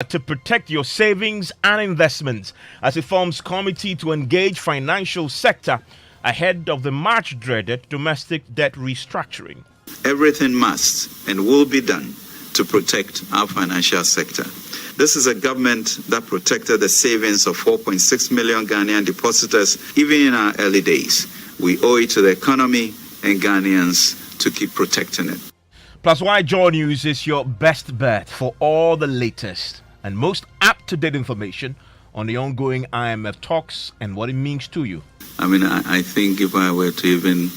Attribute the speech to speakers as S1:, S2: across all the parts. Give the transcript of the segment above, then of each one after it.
S1: to protect your savings and investments as it forms committee to engage financial sector ahead of the much dreaded domestic debt restructuring.
S2: Everything must and will be done to protect our financial sector. This is a government that protected the savings of 4.6 million Ghanaian depositors even in our early days. We owe it to the economy and Ghanaians to keep protecting it.
S1: Plus, why Joy News is your best bet for all the latest and most up-to-date information on the ongoing IMF talks and what it means to you.
S2: I think if I were to even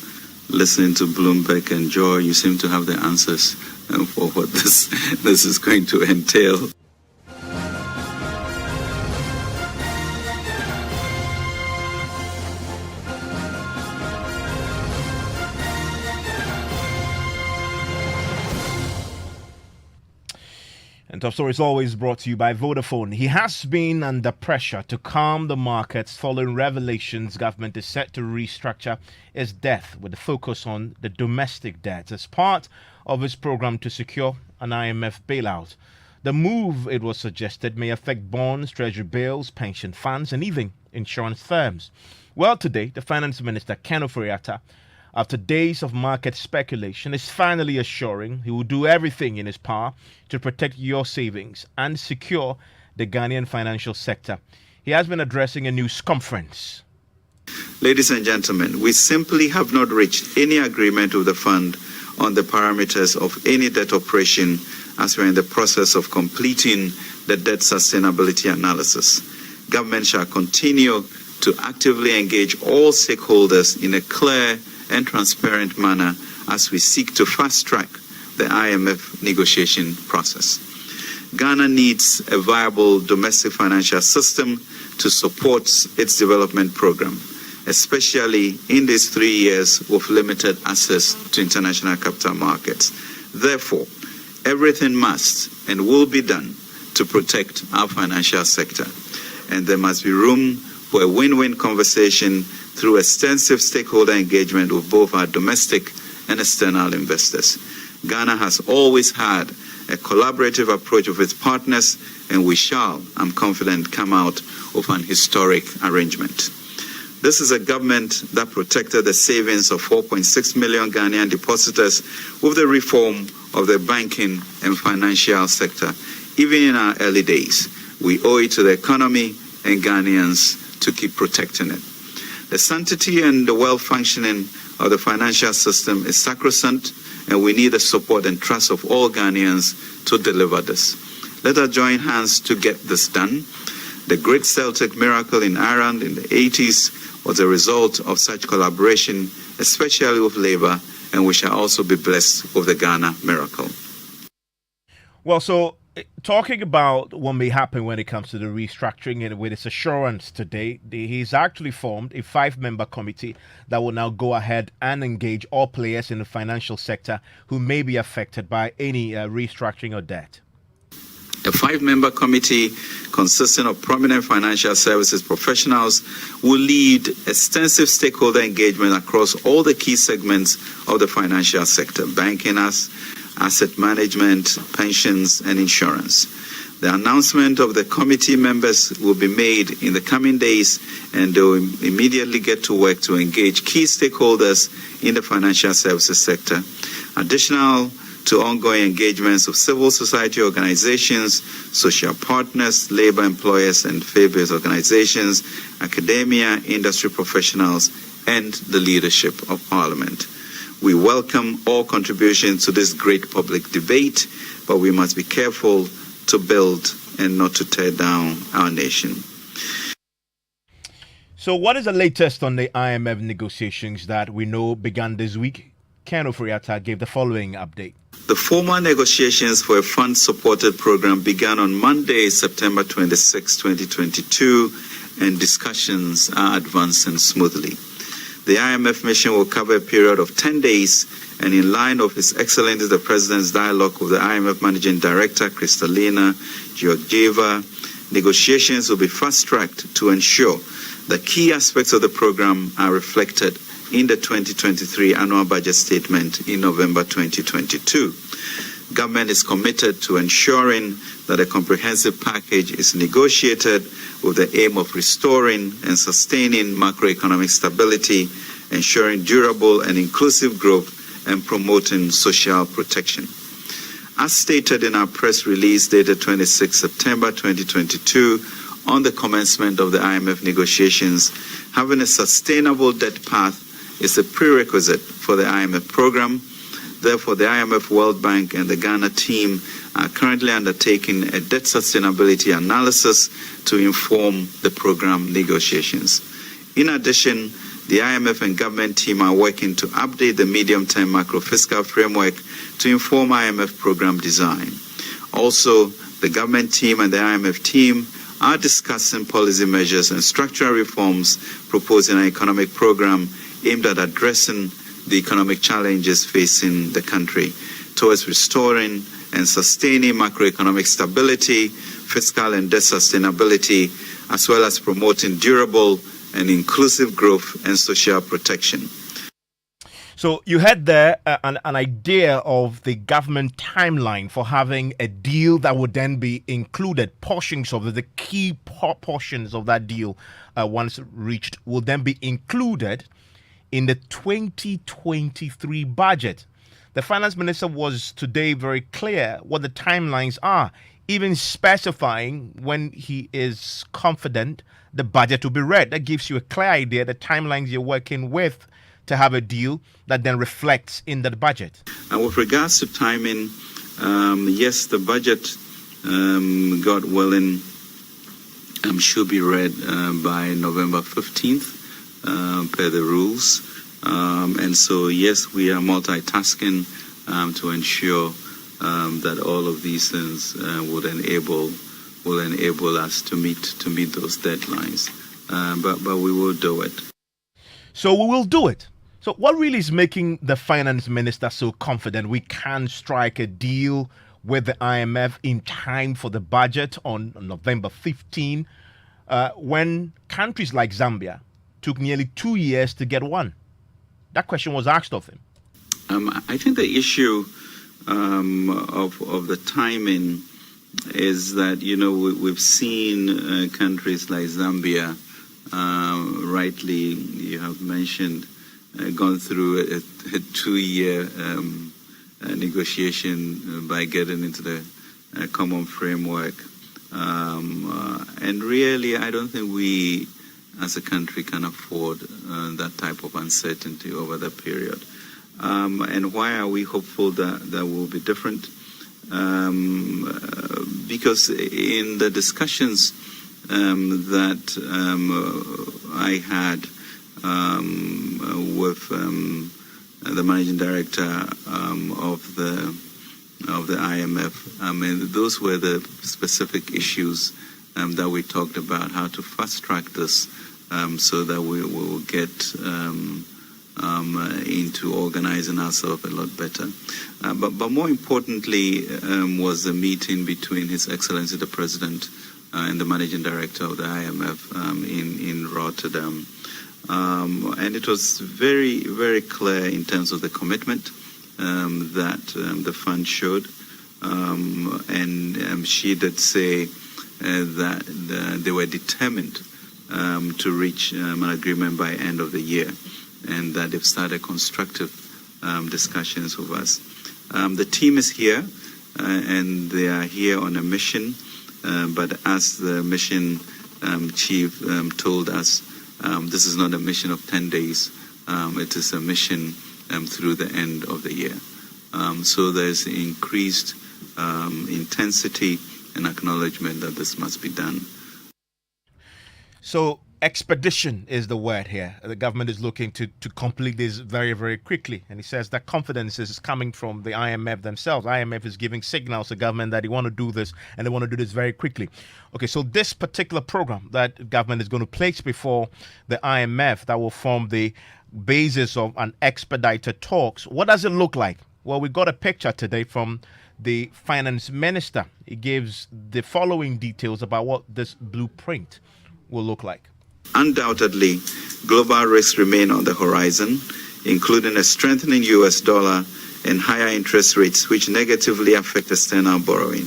S2: listen to Bloomberg and Joy, you seem to have the answers for what this is going to entail.
S1: And Top Story is always brought to you by Vodafone. He has been under pressure to calm the markets following revelations government is set to restructure its debt with a focus on the domestic debt as part of his program to secure an IMF bailout. The move, it was suggested, may affect bonds, treasury bills, pension funds, and even insurance firms. Well, today, the Finance Minister, Ken Ofori-Atta, after days of market speculation, is finally assuring he will do everything in his power to protect your savings and secure the Ghanaian financial sector. He has been addressing a news conference.
S2: Ladies and gentlemen, we simply have not reached any agreement with the fund on the parameters of any debt operation as we are in the process of completing the debt sustainability analysis. Government shall continue to actively engage all stakeholders in a clear and transparent manner as we seek to fast-track the IMF negotiation process. Ghana needs a viable domestic financial system to support its development program, especially in these 3 years of limited access to international capital markets. Therefore, everything must and will be done to protect our financial sector, and there must be room for a win-win conversation through extensive stakeholder engagement with both our domestic and external investors. Ghana has always had a collaborative approach with its partners, and we shall, I'm confident, come out of an historic arrangement. This is a government that protected the savings of 4.6 million Ghanaian depositors with the reform of the banking and financial sector. Even in our early days, we owe it to the economy and Ghanaians to keep protecting it. The sanctity and the well-functioning of the financial system is sacrosanct, and we need the support and trust of all Ghanaians to deliver this. Let us join hands to get this done. The Great Celtic Miracle in Ireland in the 80s was a result of such collaboration, especially with Labour, and we shall also be blessed with the Ghana miracle.
S1: Well, so talking about what may happen when it comes to the restructuring, and with its assurance today, he's actually formed a 5-member committee that will now go ahead and engage all players in the financial sector who may be affected by any restructuring or debt.
S2: A 5-member committee consisting of prominent financial services professionals will lead extensive stakeholder engagement across all the key segments of the financial sector: banking, asset management, pensions, and insurance. The announcement of the committee members will be made in the coming days, and they will immediately get to work to engage key stakeholders in the financial services sector. Additional to ongoing engagements of civil society organizations, social partners, labor employers and faith-based organizations, academia, industry professionals, and the leadership of Parliament. We welcome all contributions to this great public debate, but we must be careful to build and not to tear down our nation.
S1: So what is the latest on the IMF negotiations that we know began this week? Ken Ofori-Atta gave the following update.
S2: The formal negotiations for a fund-supported program began on Monday, September 26, 2022, and discussions are advancing smoothly. The IMF mission will cover a period of 10 days, and in line of His Excellency the President's dialogue with the IMF Managing Director, Kristalina Georgieva, negotiations will be fast-tracked to ensure that key aspects of the program are reflected in the 2023 annual budget statement in November 2022. government is committed to ensuring that a comprehensive package is negotiated with the aim of restoring and sustaining macroeconomic stability, ensuring durable and inclusive growth, and promoting social protection. As stated in our press release dated 26 September 2022, on the commencement of the IMF negotiations, having a sustainable debt path is a prerequisite for the IMF program. Therefore, the IMF, World Bank, and the Ghana team are currently undertaking a debt sustainability analysis to inform the program negotiations. In addition, the IMF and government team are working to update the medium-term macro-fiscal framework to inform IMF program design. Also, the government team and the IMF team are discussing policy measures and structural reforms, proposing an economic program aimed at addressing the economic challenges facing the country towards restoring and sustaining macroeconomic stability, fiscal and debt sustainability, as well as promoting durable and inclusive growth and social protection.
S1: So you had there an idea of the government timeline for having a deal that would then be included. Portions of the key portions of that deal, once reached, will then be included in the 2023 budget. The finance minister was today very clear what the timelines are, even specifying when he is confident the budget will be read. That gives you a clear idea the timelines you're working with to have a deal that then reflects in that budget.
S2: And with regards to timing, yes, the budget, God willing, should be read by November 15th per the rules. And so, yes, we are multitasking to ensure that all of these things will enable us to meet those deadlines. But we will do it.
S1: So we will do it. So what really is making the finance minister so confident we can strike a deal with the IMF in time for the budget on November 15, when countries like Zambia took nearly 2 years to get one? That question was asked of him.
S2: I think the issue of the timing is that, we've seen countries like Zambia, rightly you have mentioned, gone through a 2-year negotiation by getting into the common framework. And really, I don't think we as a country can afford that type of uncertainty over that period. And why are we hopeful that will be different? Because in the discussions that I had with the managing director of the IMF, those were the specific issues that we talked about, how to fast track this so that we will get into organizing ourselves a lot better. But more importantly was the meeting between His Excellency the President and the Managing Director of the IMF in Rotterdam. And it was very, very clear in terms of the commitment that the fund showed. And she did say that they were determined to reach an agreement by end of the year, and that they've started constructive discussions with us. The team is here, and they are here on a mission, but as the mission chief told us, this is not a mission of 10 days, it is a mission through the end of the year. So there's increased intensity and acknowledgement that this must be done.
S1: So expedition is the word here. The government is looking to complete this very, very quickly. And he says that confidence is coming from the IMF themselves. IMF is giving signals to government that they want to do this and they want to do this very quickly. Okay, so this particular program that government is going to place before the IMF that will form the basis of an expedited talks, what does it look like? Well, we got a picture today from the finance minister. He gives the following details about what this blueprint will look like.
S2: Undoubtedly, global risks remain on the horizon, including a strengthening US dollar and higher interest rates, which negatively affect external borrowing.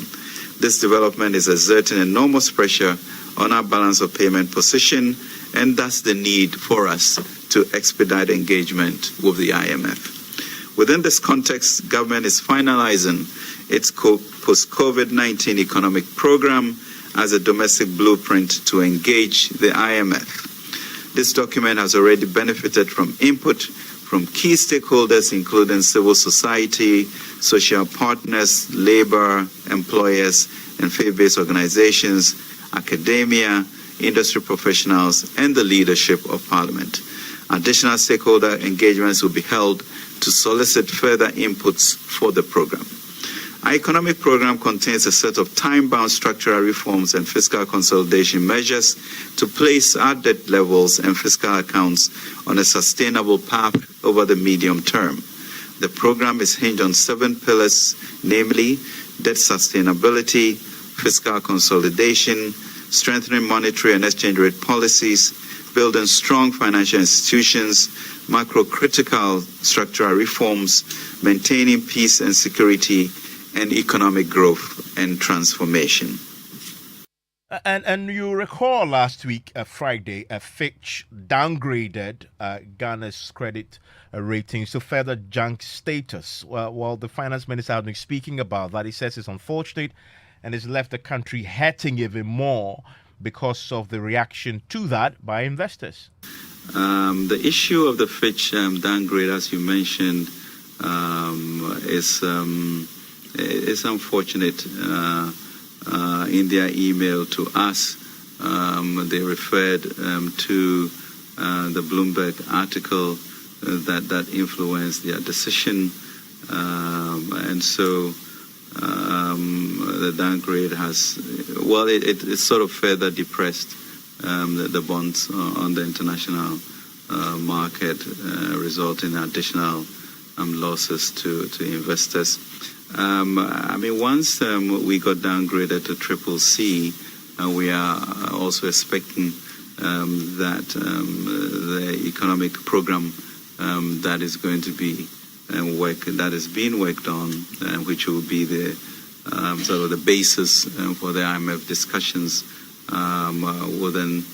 S2: This development is exerting enormous pressure on our balance of payment position, and thus the need for us to expedite engagement with the IMF. Within this context, government is finalizing its post-COVID-19 economic program as a domestic blueprint to engage the IMF. This document has already benefited from input from key stakeholders, including civil society, social partners, labor, employers, and faith-based organizations, academia, industry professionals, and the leadership of Parliament. Additional stakeholder engagements will be held to solicit further inputs for the program. Our economic program contains a set of time-bound structural reforms and fiscal consolidation measures to place our debt levels and fiscal accounts on a sustainable path over the medium term. The program is hinged on 7 pillars, namely debt sustainability, fiscal consolidation, strengthening monetary and exchange rate policies, building strong financial institutions, macro-critical structural reforms, maintaining peace and security, and economic growth and transformation.
S1: And you recall last week, Friday, Fitch downgraded Ghana's credit ratings to further junk status. While the finance minister has been speaking about that, he says it's unfortunate and has left the country hurting even more because of the reaction to that by investors.
S2: The issue of the Fitch downgrade, as you mentioned, is unfortunate. In their email to us, they referred to the Bloomberg article that influenced their decision, and so the downgrade has, it sort of further depressed the bonds on the international market, resulting in additional losses to investors. Once we got downgraded to CCC, we are also expecting that the economic program that is going to be that is being worked on, which will be the sort of the basis for the IMF discussions, will then,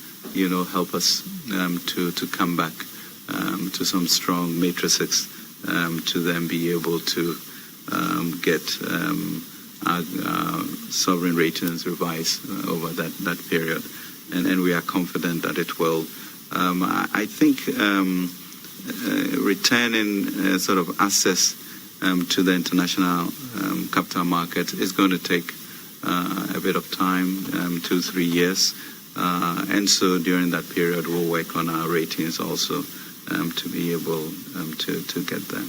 S2: help us to come back to some strong matrices to then be able to get our sovereign ratings revised over that period, and we are confident that it will. I think returning sort of access to the international capital market is going to take a bit of time, 2-3 years, and so during that period we'll work on our ratings also to be able to get there.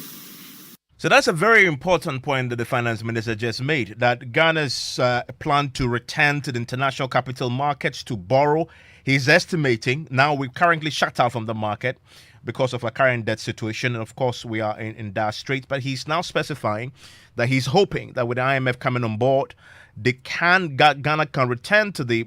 S1: So that's a very important point that the finance minister just made, that Ghana's plan to return to the international capital markets to borrow. He's estimating, now we're currently shut out from the market because of our current debt situation, and of course we are in dire straits, but he's now specifying that he's hoping that with the IMF coming on board, Ghana can return to the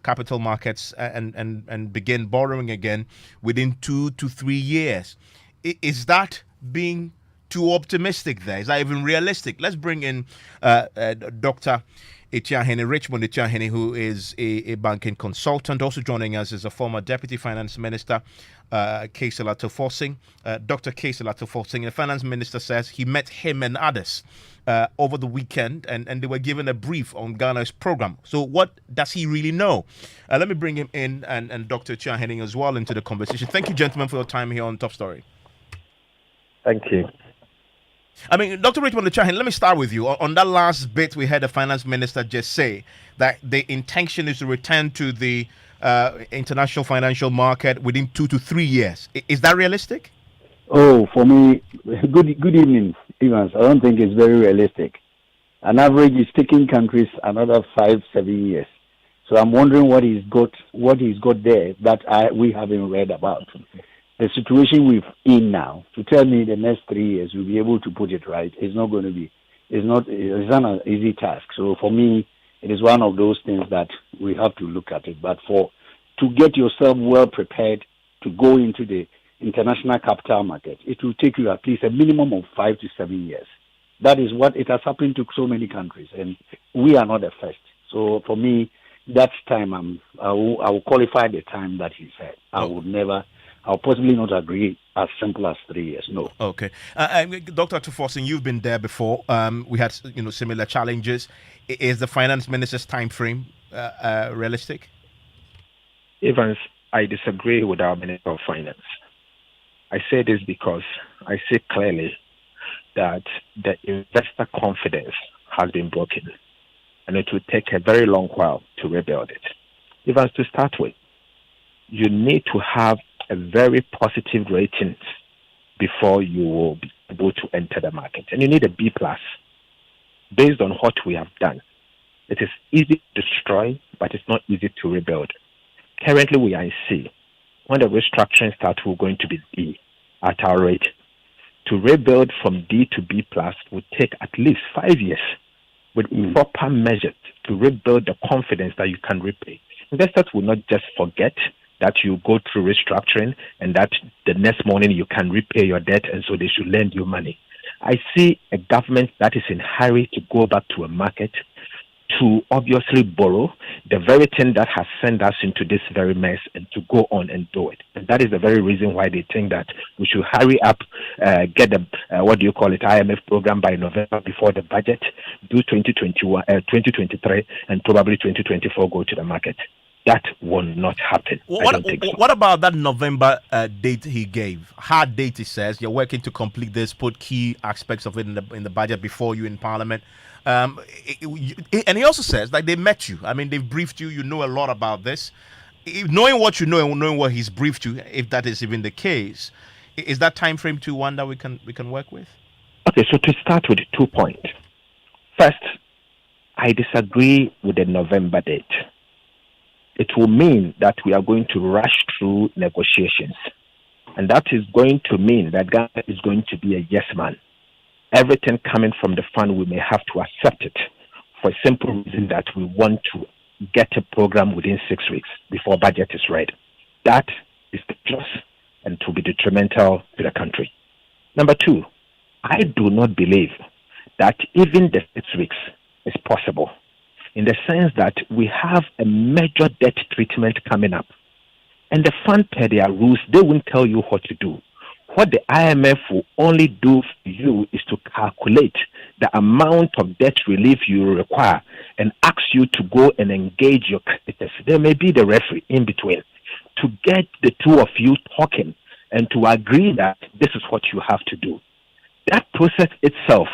S1: capital markets and begin borrowing again within 2 to 3 years. Is that being too optimistic there? Is that even realistic? Let's bring in Dr. Etiahene, Richmond Etiahene, who is a banking consultant. Also joining us is a former Deputy Finance Minister, Kay Selah-Tofosing. Dr. Kay Selah-Tofosing, the Finance Minister says he met him and others over the weekend, and they were given a brief on Ghana's program. So what does he really know? Let me bring him in and Dr. Etiahene as well into the conversation. Thank you, gentlemen, for your time here on Top Story.
S3: Thank you.
S1: Dr. Richmond Etiahene, let me start with you. On that last bit, we heard the finance minister just say that the intention is to return to the international financial market within 2 to 3 years. Is that realistic?
S3: Oh, for me, good evening, Evans. I don't think it's very realistic. An average is taking countries another 5-7 years. So I'm wondering what he's got there that we haven't read about. The situation we're in now, to tell me the next 3 years we'll be able to put it right, it's not an easy task. So for me, it is one of those things that we have to look at it. But to get yourself well prepared to go into the international capital market, it will take you at least a minimum of 5 to 7 years. That is what it has happened to so many countries, and we are not the first. So for me, that time I will qualify the time that he said. I'll possibly not agree as simple as 3 years. No.
S1: Okay, Dr. Tuforson, you've been there before. We had similar challenges. Is the finance minister's time frame realistic?
S4: Evans, I disagree with our Minister of Finance. I say this because I see clearly that the investor confidence has been broken, and it will take a very long while to rebuild it. Evans, to start with, you need to have a very positive rating before you will be able to enter the market, and you need a B plus based on what we have done. It is easy to destroy, but it's not easy to rebuild. Currently, we are in C. When the restructuring starts, we're going to be D at our rate. To rebuild from D to B plus would take at least 5 years with proper measures to rebuild the confidence that you can repay. Investors will not just forget that you go through restructuring and that the next morning you can repay your debt, and so they should lend you money. I see a government that is in a hurry to go back to a market to obviously borrow the very thing that has sent us into this very mess, and to go on and do it. And that is the very reason why they think that we should hurry up, get the, IMF program by November before the budget, do 2023, and probably 2024 go to the market. That will not happen.
S1: What about that November date he gave? Hard date, he says. You're working to complete this, put key aspects of it in the budget before you in Parliament. And he also says that they met you. I mean, they've briefed you. You know a lot about this. Knowing what you know and knowing what he's briefed you, if that is even the case, is that time frame to one that we can work with?
S4: Okay, so to start with 2 points. First, I disagree with the November date. It will mean that we are going to rush through negotiations. And that is going to mean that Ghana is going to be a yes man. Everything coming from the fund, we may have to accept it for a simple reason that we want to get a program within 6 weeks before budget is ready. That is dangerous and to be detrimental to the country. Number two, I do not believe that even the 6 weeks is possible, in the sense that we have a major debt treatment coming up. And the fund, per their rules, they won't tell you what to do. What the IMF will only do for you is to calculate the amount of debt relief you require and ask you to go and engage your creditors. There may be the referee in between to get the two of you talking and to agree that this is what you have to do. That process itself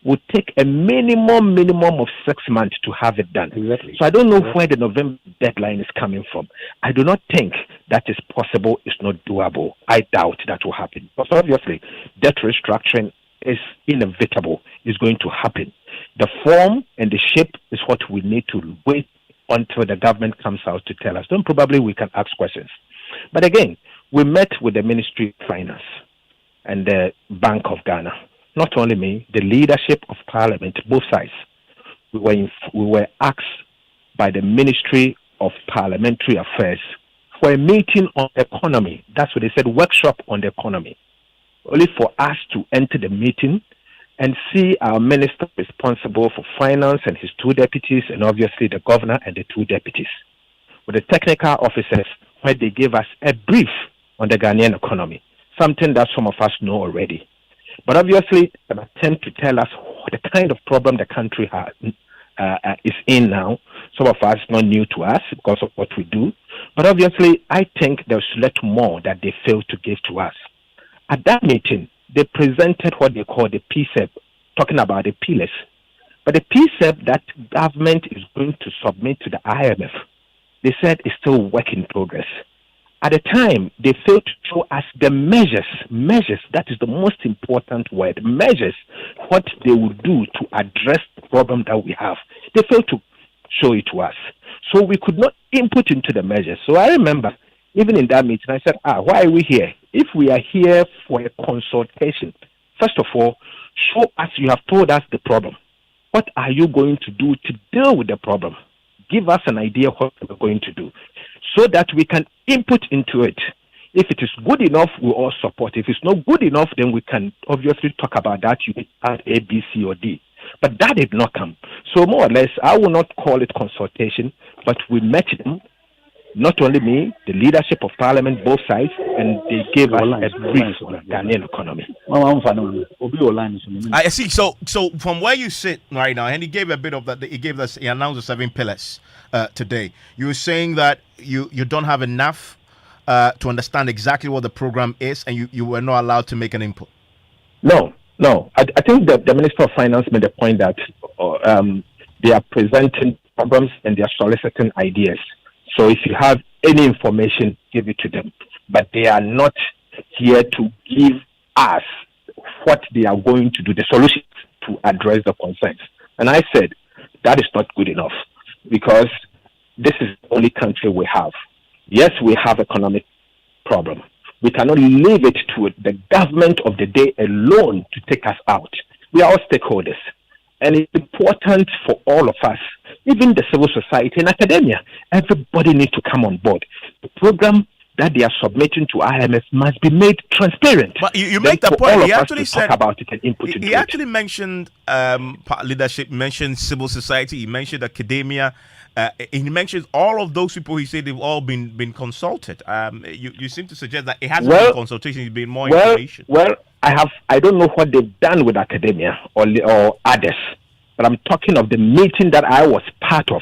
S4: would take a minimum of 6 months to have it done.
S3: Exactly.
S4: So I don't know where the November deadline is coming from. I do not think that is possible. It's not doable. I doubt that will happen. But obviously, debt restructuring is inevitable. It's going to happen. The form and the shape is what we need to wait until the government comes out to tell us. Then probably we can ask questions. But again, we met with the Ministry of Finance and the Bank of Ghana. Not only me, the leadership of Parliament, both sides. We were asked by the Ministry of Parliamentary Affairs for a meeting on economy. That's what they said, workshop on the economy. Only for us to enter the meeting and see our minister responsible for finance and his two deputies, and obviously the governor and the two deputies. With the technical officers, where they gave us a brief on the Ghanaian economy, something that some of us know already. But obviously, an attempt to tell us the kind of problem the country is in now. Some of us not new to us because of what we do. But obviously, I think there's a lot more that they failed to give to us. At that meeting, they presented what they call the PSEP, talking about the pillars. But the PSEP that government is going to submit to the IMF, they said is still work in progress. At the time, they failed to show us the measures, that is the most important word, measures, what they would do to address the problem that we have. They failed to show it to us. So we could not input into the measures. So I remember, even in that meeting, I said, why are we here? If we are here for a consultation, first of all, show us, you have told us the problem. What are you going to do to deal with the problem? Give us an idea what we're going to do, so that we can input into it. If it is good enough, we all support. If it's not good enough, then we can obviously talk about that. You add A, B, C, or D. But that did not come. So more or less, I will not call it consultation, but we met them. Not only me, the leadership of parliament, both sides, and they gave us a brief on the Ghanaian economy.
S1: I see. So from where you sit right now, and he gave a bit of that. He announced the 7 pillars today. You were saying that you don't have enough to understand exactly what the program is, and you were not allowed to make an input.
S4: No. I think that the Minister of Finance made a point that they are presenting programs and they are soliciting ideas. So if you have any information, give it to them. But they are not here to give us what they are going to do, the solutions to address the concerns. And I said, that is not good enough because this is the only country we have. Yes, we have economic problem. We cannot leave it to the government of the day alone to take us out. We are all stakeholders. And it's important for all of us, even the civil society and academia. Everybody needs to come on board. The program that they are submitting to IMF must be made transparent.
S1: But you make the point. He actually said
S4: talk about it and input into
S1: he actually mentioned leadership, mentioned civil society, he mentioned academia. He mentions all of those people. He said they've all been consulted. You seem to suggest that it hasn't been consultation; it's been more information.
S4: Well, I don't know what they've done with academia or others, but I'm talking of the meeting that I was part of.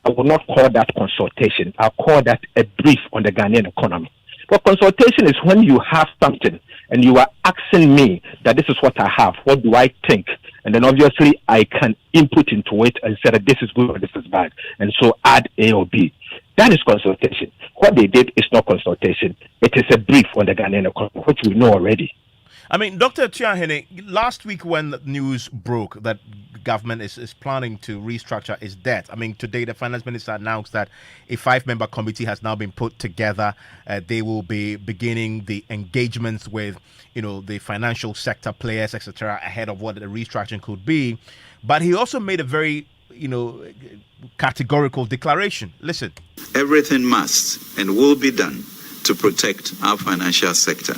S4: I will not call that consultation. I'll call that a brief on the Ghanaian economy. But consultation is when you have something and you are asking me that this is what I have. What do I think? And then obviously I can input into it and say that this is good or this is bad. And so add A or B. That is consultation. What they did is not consultation. It is a brief on the Ghanaian economy, which we know already.
S1: I mean, Dr. Tuahene, last week when the news broke that the government is planning to restructure its debt, I mean, today the finance minister announced that a 5-member committee has now been put together. They will be beginning the engagements with, the financial sector players, etc., ahead of what the restructuring could be. But he also made a very, categorical declaration. Listen.
S2: Everything must and will be done to protect our financial sector.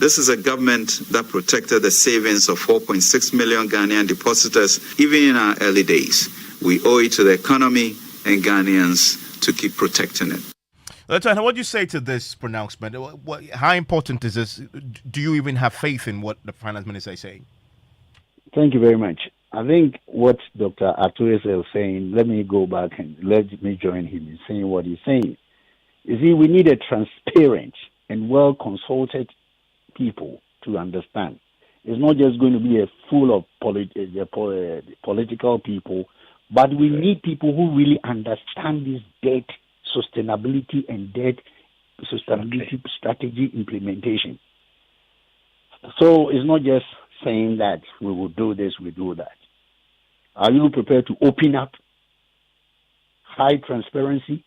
S2: This is a government that protected the savings of 4.6 million Ghanaian depositors, even in our early days. We owe it to the economy and Ghanaians to keep protecting it.
S1: What do you say to this pronouncement? How important is this? Do you even have faith in what the finance minister is saying?
S3: Thank you very much. I think what Dr. Atuese is saying, let me go back and let me join him in saying what he's saying. You see, we need a transparent and well-consulted people to understand. It's not just going to be a full of political people, but we need people who really understand this debt sustainability and debt sustainability strategy implementation. So it's not just saying that we will do this, we do that. Are you prepared to open up high transparency,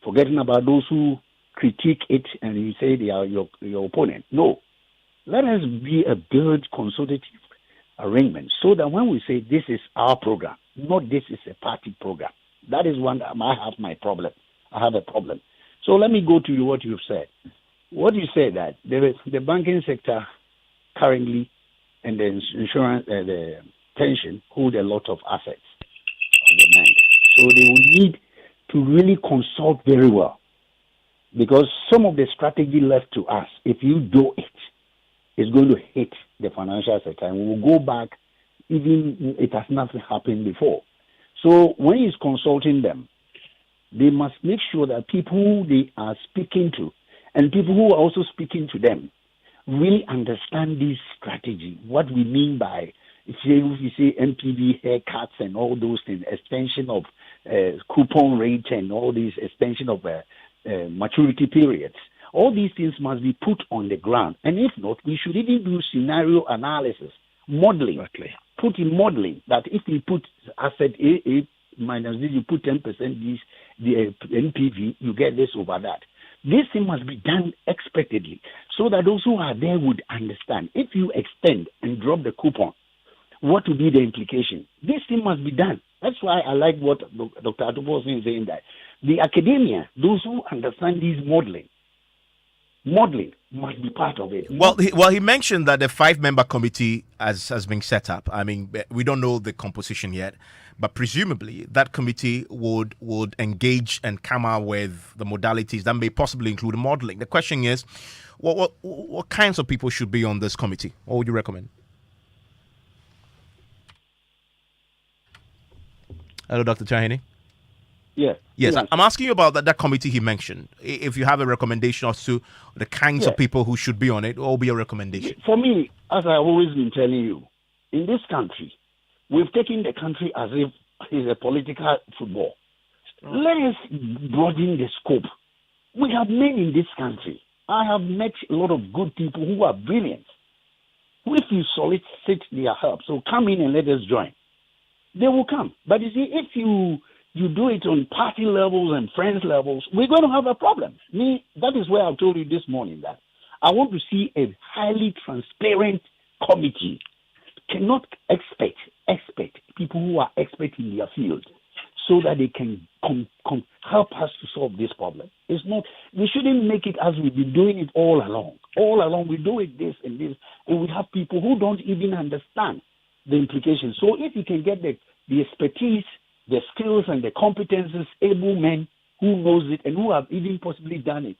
S3: forgetting about those who critique it and you say they are your opponent? No. Let us be a good consultative arrangement so that when we say this is our program, not this is a party program. That is one I have my problem. I have a problem. So let me go to what you've said. What you said that the banking sector currently and the insurance the pension hold a lot of assets of the bank. So they will need to really consult very well. Because some of the strategy left to us, if you do it, is going to hit the financial sector. And we will go back, even it has not happened before. So when he's consulting them, they must make sure that people who they are speaking to and people who are also speaking to them really understand this strategy, what we mean by, if you say NPV haircuts and all those things, extension of coupon rate and all these extension of maturity periods. All these things must be put on the ground. And if not, we should even do scenario analysis, modeling. Exactly. Put in modeling that if we put asset A minus this, you put 10% this, the NPV, you get this over that. This thing must be done expectedly so that those who are there would understand. If you extend and drop the coupon, what will be the implication? This thing must be done. That's why I like what Dr. Atupo is saying, that the academia, those who understand this modeling, modeling must be part of it.
S1: Well, he mentioned that the 5-member committee has been set up. I mean, we don't know the composition yet, but presumably that committee would engage and come out with the modalities that may possibly include modeling. The question is, what kinds of people should be on this committee? What would you recommend? Hello, Dr. Chahini.
S3: Yes.
S1: Yes, I'm asking you about that committee he mentioned. If you have a recommendation as to the kinds of people who should be on it, what will be your recommendation?
S3: For me, as I've always been telling you, in this country, we've taken the country as if it's a political football. Let us broaden the scope. We have men in this country. I have met a lot of good people who are brilliant. If you solicit their help, so come in and let us join. They will come. But you see, if you do it on party levels and friends levels, we're going to have a problem. That is where I told you this morning that I want to see a highly transparent committee. Cannot expect people who are expert in their field so that they can help us to solve this problem. It's not. We shouldn't make it as we've been doing it all along. All along we do it this and this, and we have people who don't even understand the implications. So if you can get the expertise, the skills and the competences, able men who knows it and who have even possibly done it.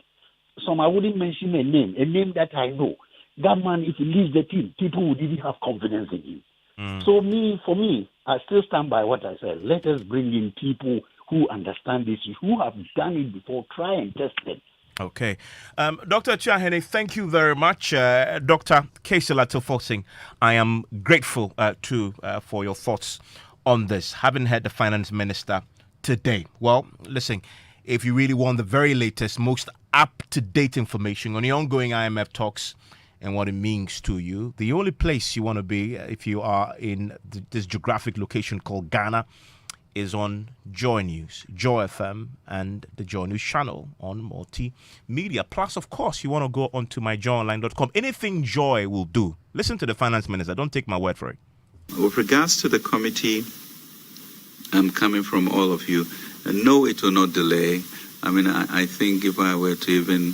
S3: Some, I wouldn't mention a name that I know. That man, if he leaves the team, people would even have confidence in him. So for me, I still stand by what I said. Let us bring in people who understand this, who have done it before, try and test them.
S1: Okay. Dr. Chahini, thank you very much. Dr. Kesela Tofosing, I am grateful for your thoughts on this, having heard the finance minister today. Well, listen, if you really want the very latest, most up-to-date information on the ongoing IMF talks and what it means to you, the only place you want to be if you are in this geographic location called Ghana is on Joy News, Joy FM, and the Joy News channel on multimedia. Plus, of course, you want to go onto myjoyonline.com. Anything Joy will do. Listen to the finance minister. Don't take my word for it.
S2: With regards to the committee, coming from all of you, no, it will not delay. I mean, I think if I were to even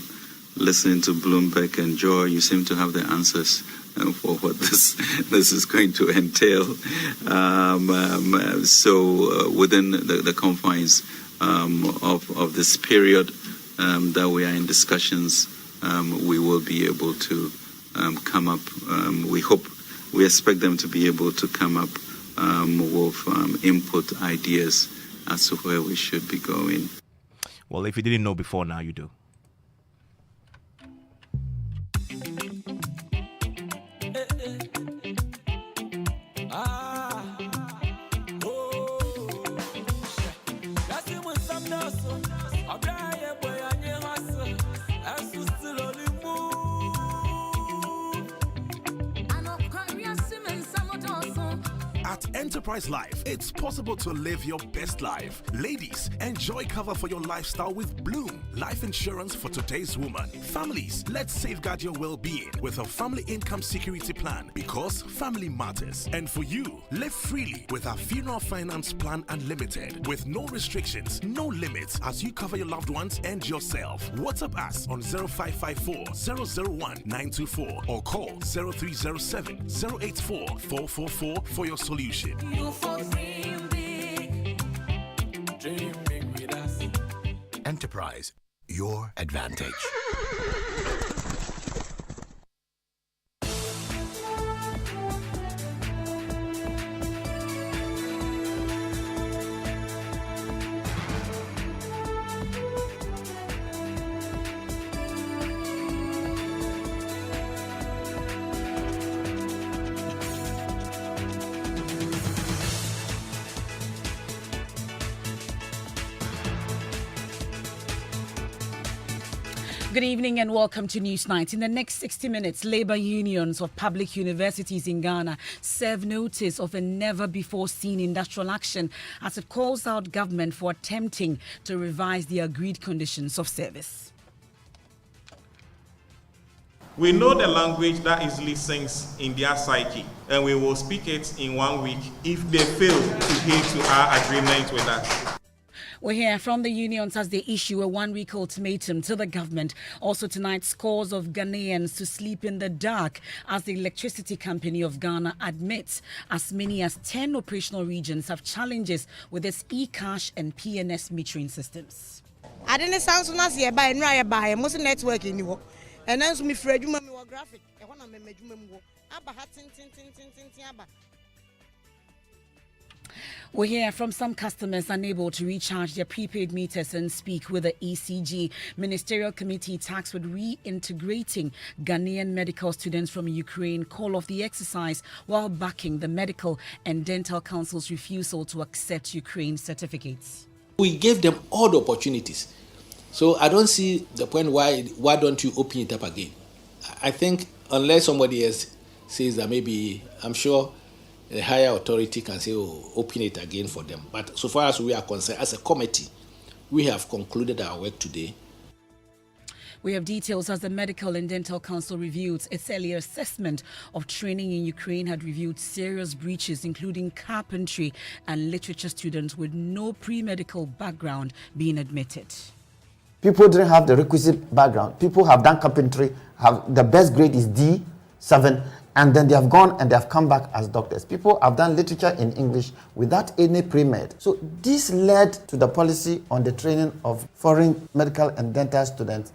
S2: listen to Bloomberg and Joy, you seem to have the answers for what this is going to entail. So within the confines of this period that we are in discussions, we will be able to come up. We expect them to be able to come up with input ideas as to where we should be going.
S1: Well, if you didn't know before, now you do.
S5: At Enterprise Life, it's possible to live your best life. Ladies, enjoy cover for your lifestyle with Bloom Life Insurance for today's woman. Families, let's safeguard your well-being with a family income security plan because family matters. And for you, live freely with our Funeral Finance Plan Unlimited with no restrictions, no limits as you cover your loved ones and yourself. WhatsApp us on 0554 001 924 or call 0307 084 444 for your solution.
S6: You for dream big, dream big with us.
S5: Enterprise, your advantage.
S7: Good evening and welcome to Newsnight. In the next 60 minutes, labor unions of public universities in Ghana serve notice of a never-before-seen industrial action as it calls out government for attempting to revise the agreed conditions of service.
S8: We know the language that easily sinks in their psyche, and we will speak it in 1 week if they fail to adhere to our agreement with us.
S7: We hear from the unions as they issue a one-week ultimatum to the government. Also tonight, scores of Ghanaians to sleep in the dark as the Electricity Company of Ghana admits as many as 10 operational regions have challenges with its e-cash and PNS metering systems.
S9: I didn't sound so nice here by most network in you. And then me Fred, you graphic. I want to make you
S7: We hear from some customers unable to recharge their prepaid meters and speak with the ECG. Ministerial Committee tasked with reintegrating Ghanaian medical students from Ukraine call off the exercise while backing the Medical and Dental Council's refusal to accept Ukraine certificates.
S10: We gave them all the opportunities. So I don't see the point why don't you open it up again? I think unless somebody else says that maybe, I'm sure a higher authority can say, oh, open it again for them. But so far as we are concerned, as a committee, we have concluded our work today.
S7: We have details as the Medical and Dental Council reviewed its earlier assessment of training in Ukraine had revealed serious breaches, including carpentry and literature students with no pre-medical background being admitted.
S11: People didn't have the requisite background. People have done carpentry, the best grade is D7, and then they have gone and they have come back as doctors. People have done literature in English without any pre-med. So this led to the policy on the training of foreign medical and dental students.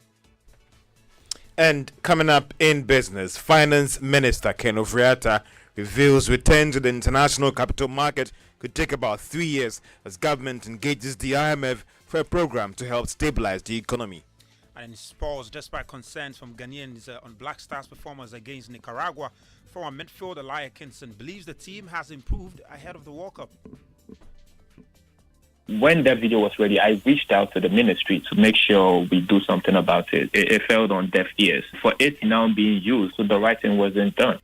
S12: And coming up in business, Finance Minister Ken Ofori-Atta reveals return to the international capital market could take about 3 years as government engages the IMF for a program to help stabilize the economy.
S13: And in sports, despite concerns from Ghanaians on Black Stars' performance against Nicaragua, former midfielder Eli Akinson believes the team has improved ahead of the World Cup.
S14: When that video was ready, I reached out to the ministry to make sure we do something about it. It fell on deaf ears. For it now being used, so the right thing wasn't done.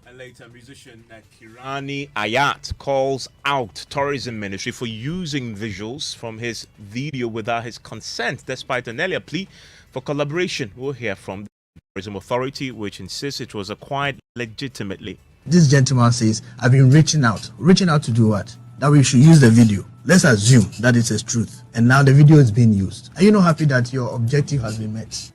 S1: And later, musician Kirani Ayat calls out Tourism Ministry for using visuals from his video without his consent, despite an earlier plea for collaboration. We'll hear from the Tourism Authority, which insists it was acquired legitimately.
S15: This gentleman says, I've been reaching out. Reaching out to do what? That we should use the video. Let's assume that it is truth. And now the video is being used. Are you not happy that your objective has been met?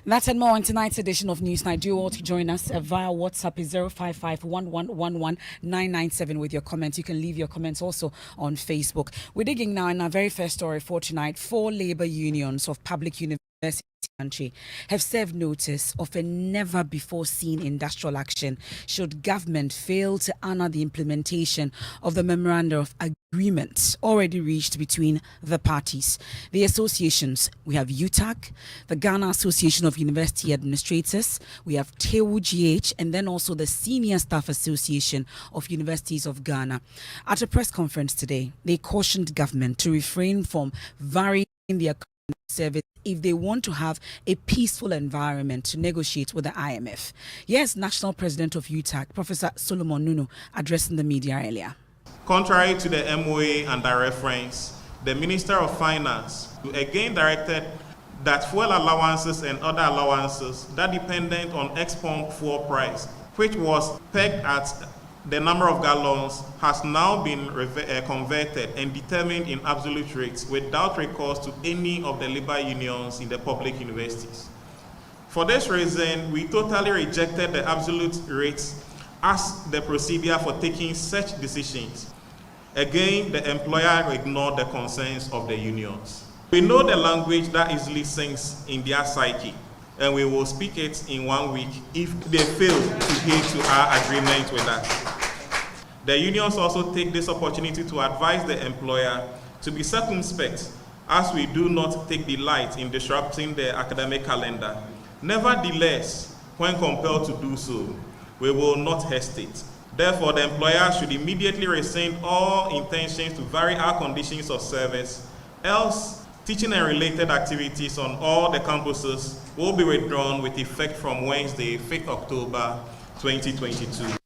S7: That and more on tonight's edition of Newsnight. Do all to join us via WhatsApp is 055-1111-997 with your comments. You can leave your comments also on Facebook. We're digging now in our very first story for tonight. 4 labor unions of public universities country have served notice of a never-before-seen industrial action should government fail to honor the implementation of the memorandum of agreement already reached between the parties. The associations, we have UTAG, the Ghana Association of University Administrators, we have TEWU GH, and then also the Senior Staff Association of Universities of Ghana. At a press conference today, they cautioned government to refrain from varying their service if they want to have a peaceful environment to negotiate with the IMF. Yes, National President of UTAG, Professor Solomon Nunu, addressing the media earlier.
S8: Contrary to the MOA and the reference, the Minister of Finance again directed that fuel allowances and other allowances that dependent on ex-pump fuel price, which was pegged at the number of gallons, has now been converted and determined in absolute rates without recourse to any of the labor unions in the public universities. For this reason, we totally rejected the absolute rates as the procedure for taking such decisions. Again, the employer ignored the concerns of the unions. We know the language that easily sinks in their psyche, and we will speak it in 1 week if they fail to adhere to our agreement with us. The unions also take this opportunity to advise the employer to be circumspect, as we do not take delight in disrupting the academic calendar. Nevertheless, when compelled to do so, we will not hesitate. Therefore, the employer should immediately rescind all intentions to vary our conditions of service, else teaching and related activities on all the campuses will be withdrawn with effect from Wednesday, 5th October 2022.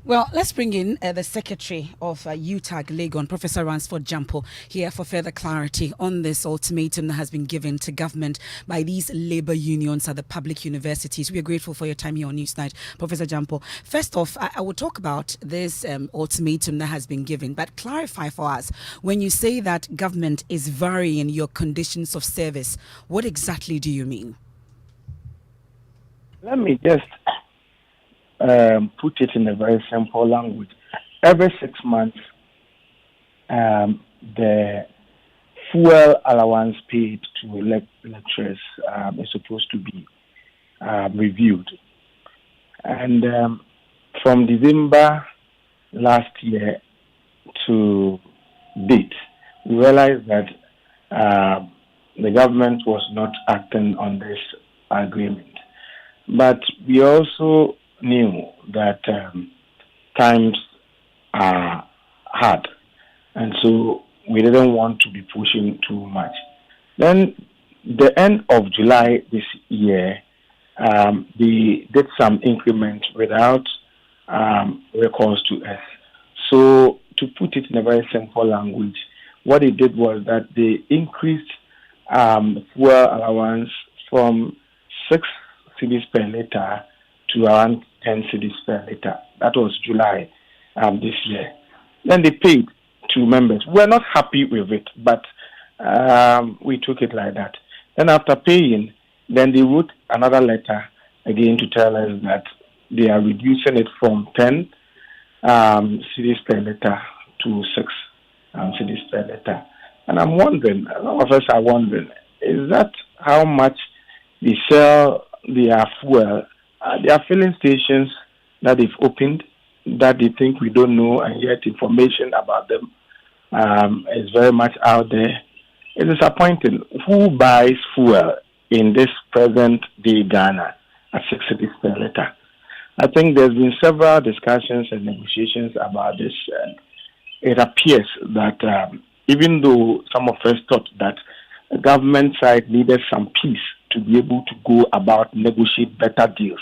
S7: Well, let's bring in the Secretary of UTAG Legon, Professor Ransford Jampo, here for further clarity on this ultimatum that has been given to government by these labour unions at the public universities. We are grateful for your time here on Newsnight, Professor Jampo. First off, I will talk about this ultimatum that has been given, but clarify for us, when you say that government is varying your conditions of service, what exactly do you mean?
S4: Let me just put it in a very simple language. Every 6 months, the fuel allowance paid to lecturers is supposed to be reviewed. And from December last year to date, we realized that the government was not acting on this agreement. But we also knew that times are hard, and so we didn't want to be pushing too much. Then, the end of July this year, they did some increment without recourse to us. So, to put it in a very simple language, what they did was that they increased fuel allowance from 6 cedis per litre to around 10 cedis per litre. That was July this year. Then they paid to members. We're not happy with it, but we took it like that. Then after paying, then they wrote another letter again to tell us that they are reducing it from 10 cedis per litre to 6 cedis per litre. And I'm wondering, a lot of us are wondering, is that how much they sell their fuel? There are filling stations that they've opened that they think we don't know, and yet information about them is very much out there. It's disappointing. Who buys fuel in this present day Ghana at 6 cedis per litre? I think there's been several discussions and negotiations about this, and it appears that even though some of us thought that the government side needed some peace to be able to go about negotiate better deals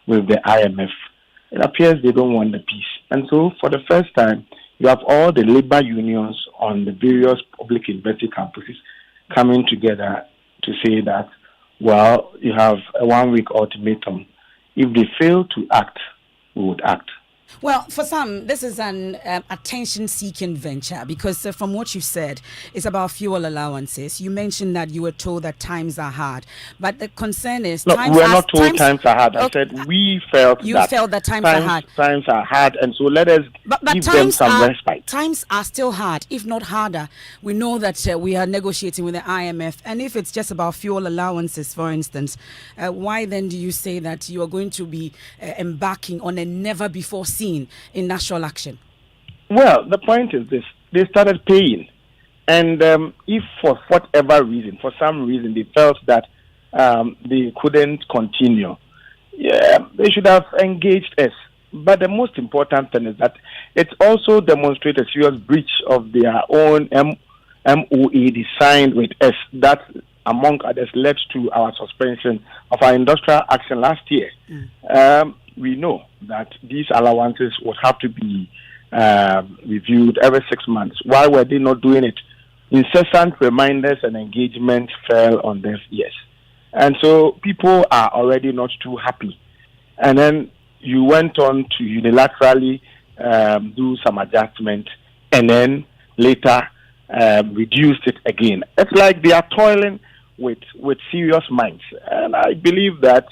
S4: with the IMF, it appears they don't want the peace. And so for the first time, you have all the labor unions on the various public university campuses coming together to say that, well, you have a 1 week ultimatum. If they fail to act, we would act.
S7: Well, for some, this is an attention-seeking venture because from what you said, it's about fuel allowances. You mentioned that you were told that times are hard, but the concern is...
S4: No, we're not told times are hard. I said we felt
S7: that times are hard.
S4: Times are hard, and so let us give them some respite.
S7: Times are still hard, if not harder. We know that we are negotiating with the IMF, and if it's just about fuel allowances, for instance, why then do you say that you are going to be embarking on a never-before-seen in national action?
S4: Well, the point is this. They started paying. And if for whatever reason, for some reason, they felt that they couldn't continue, they should have engaged us. But the most important thing is that it also demonstrates a serious breach of their own MOA they signed with us. That, among others, led to our suspension of our industrial action last year. We know that these allowances would have to be reviewed every 6 months. Why were they not doing it? Incessant reminders and engagement fell on deaf ears. And so people are already not too happy. And then you went on to unilaterally do some adjustment and then later reduced it again. It's like they are toiling with serious minds. And I believe that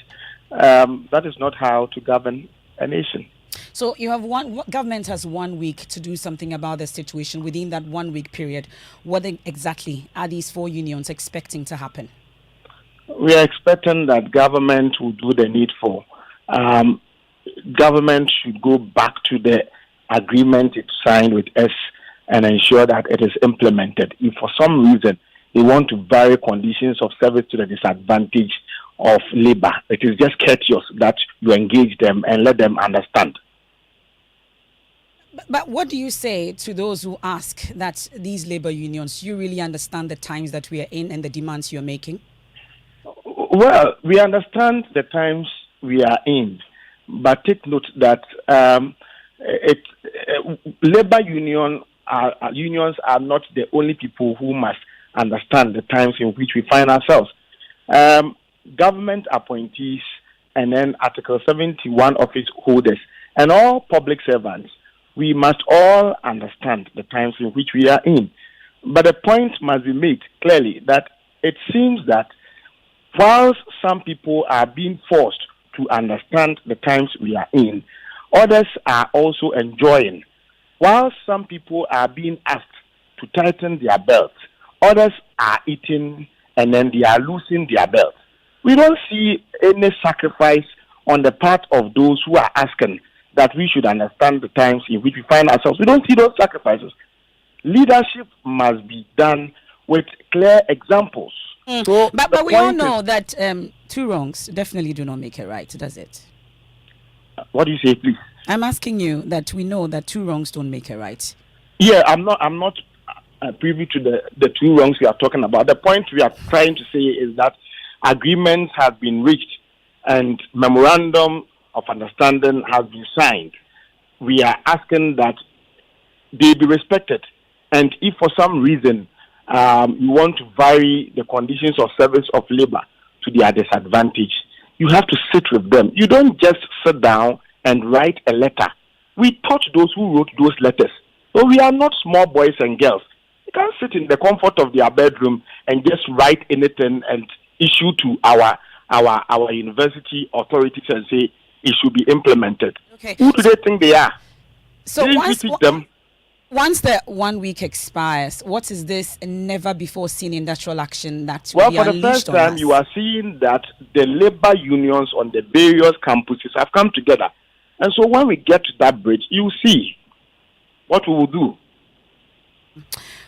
S4: that is not how to govern a nation.
S7: So you have government has 1 week to do something about the situation. Within that 1 week period, what exactly are these four unions expecting to happen?
S4: We are expecting that government will do the needful. Government should go back to the agreement it signed with us and ensure that it is implemented. If for some reason they want to vary conditions of service to the disadvantage of labor, it is just courteous that you engage them and let them understand.
S7: But what do you say to those who ask that these labor unions, you really understand the times that we are in and the demands you're making?
S4: Well, we understand the times we are in, but take note that Labor unions are not the only people who must understand the times in which we find ourselves. Government appointees and then Article 71 office holders and all public servants, we must all understand the times in which we are in. But the point must be made clearly that it seems that whilst some people are being forced to understand the times we are in, others are also enjoying. Whilst some people are being asked to tighten their belts, others are eating and then they are losing their belts. We don't see any sacrifice on the part of those who are asking that we should understand the times in which we find ourselves. We don't see those sacrifices. Leadership must be done with clear examples. So
S7: but we all know that two wrongs definitely do not make a right, does it?
S4: What do you say, please?
S7: I'm asking you that we know that two wrongs don't make a right.
S4: Yeah, I'm not privy to the two wrongs we are talking about. The point we are trying to say is that agreements have been reached and memorandum of understanding has been signed. We are asking that they be respected. And if for some reason you want to vary the conditions of service of labor to their disadvantage, you have to sit with them. You don't just sit down and write a letter. We taught those who wrote those letters. So we are not small boys and girls. You can't sit in the comfort of their bedroom and just write anything and issue to our university authorities and say it should be implemented.
S7: Okay.
S4: Who do they think they are?
S7: So
S4: them.
S7: Once the 1 week expires, what is this never before seen industrial action that
S4: Well,
S7: we
S4: for the first time, you are seeing that the labor unions on the various campuses have come together. And so when we get to that bridge, you see what we will do.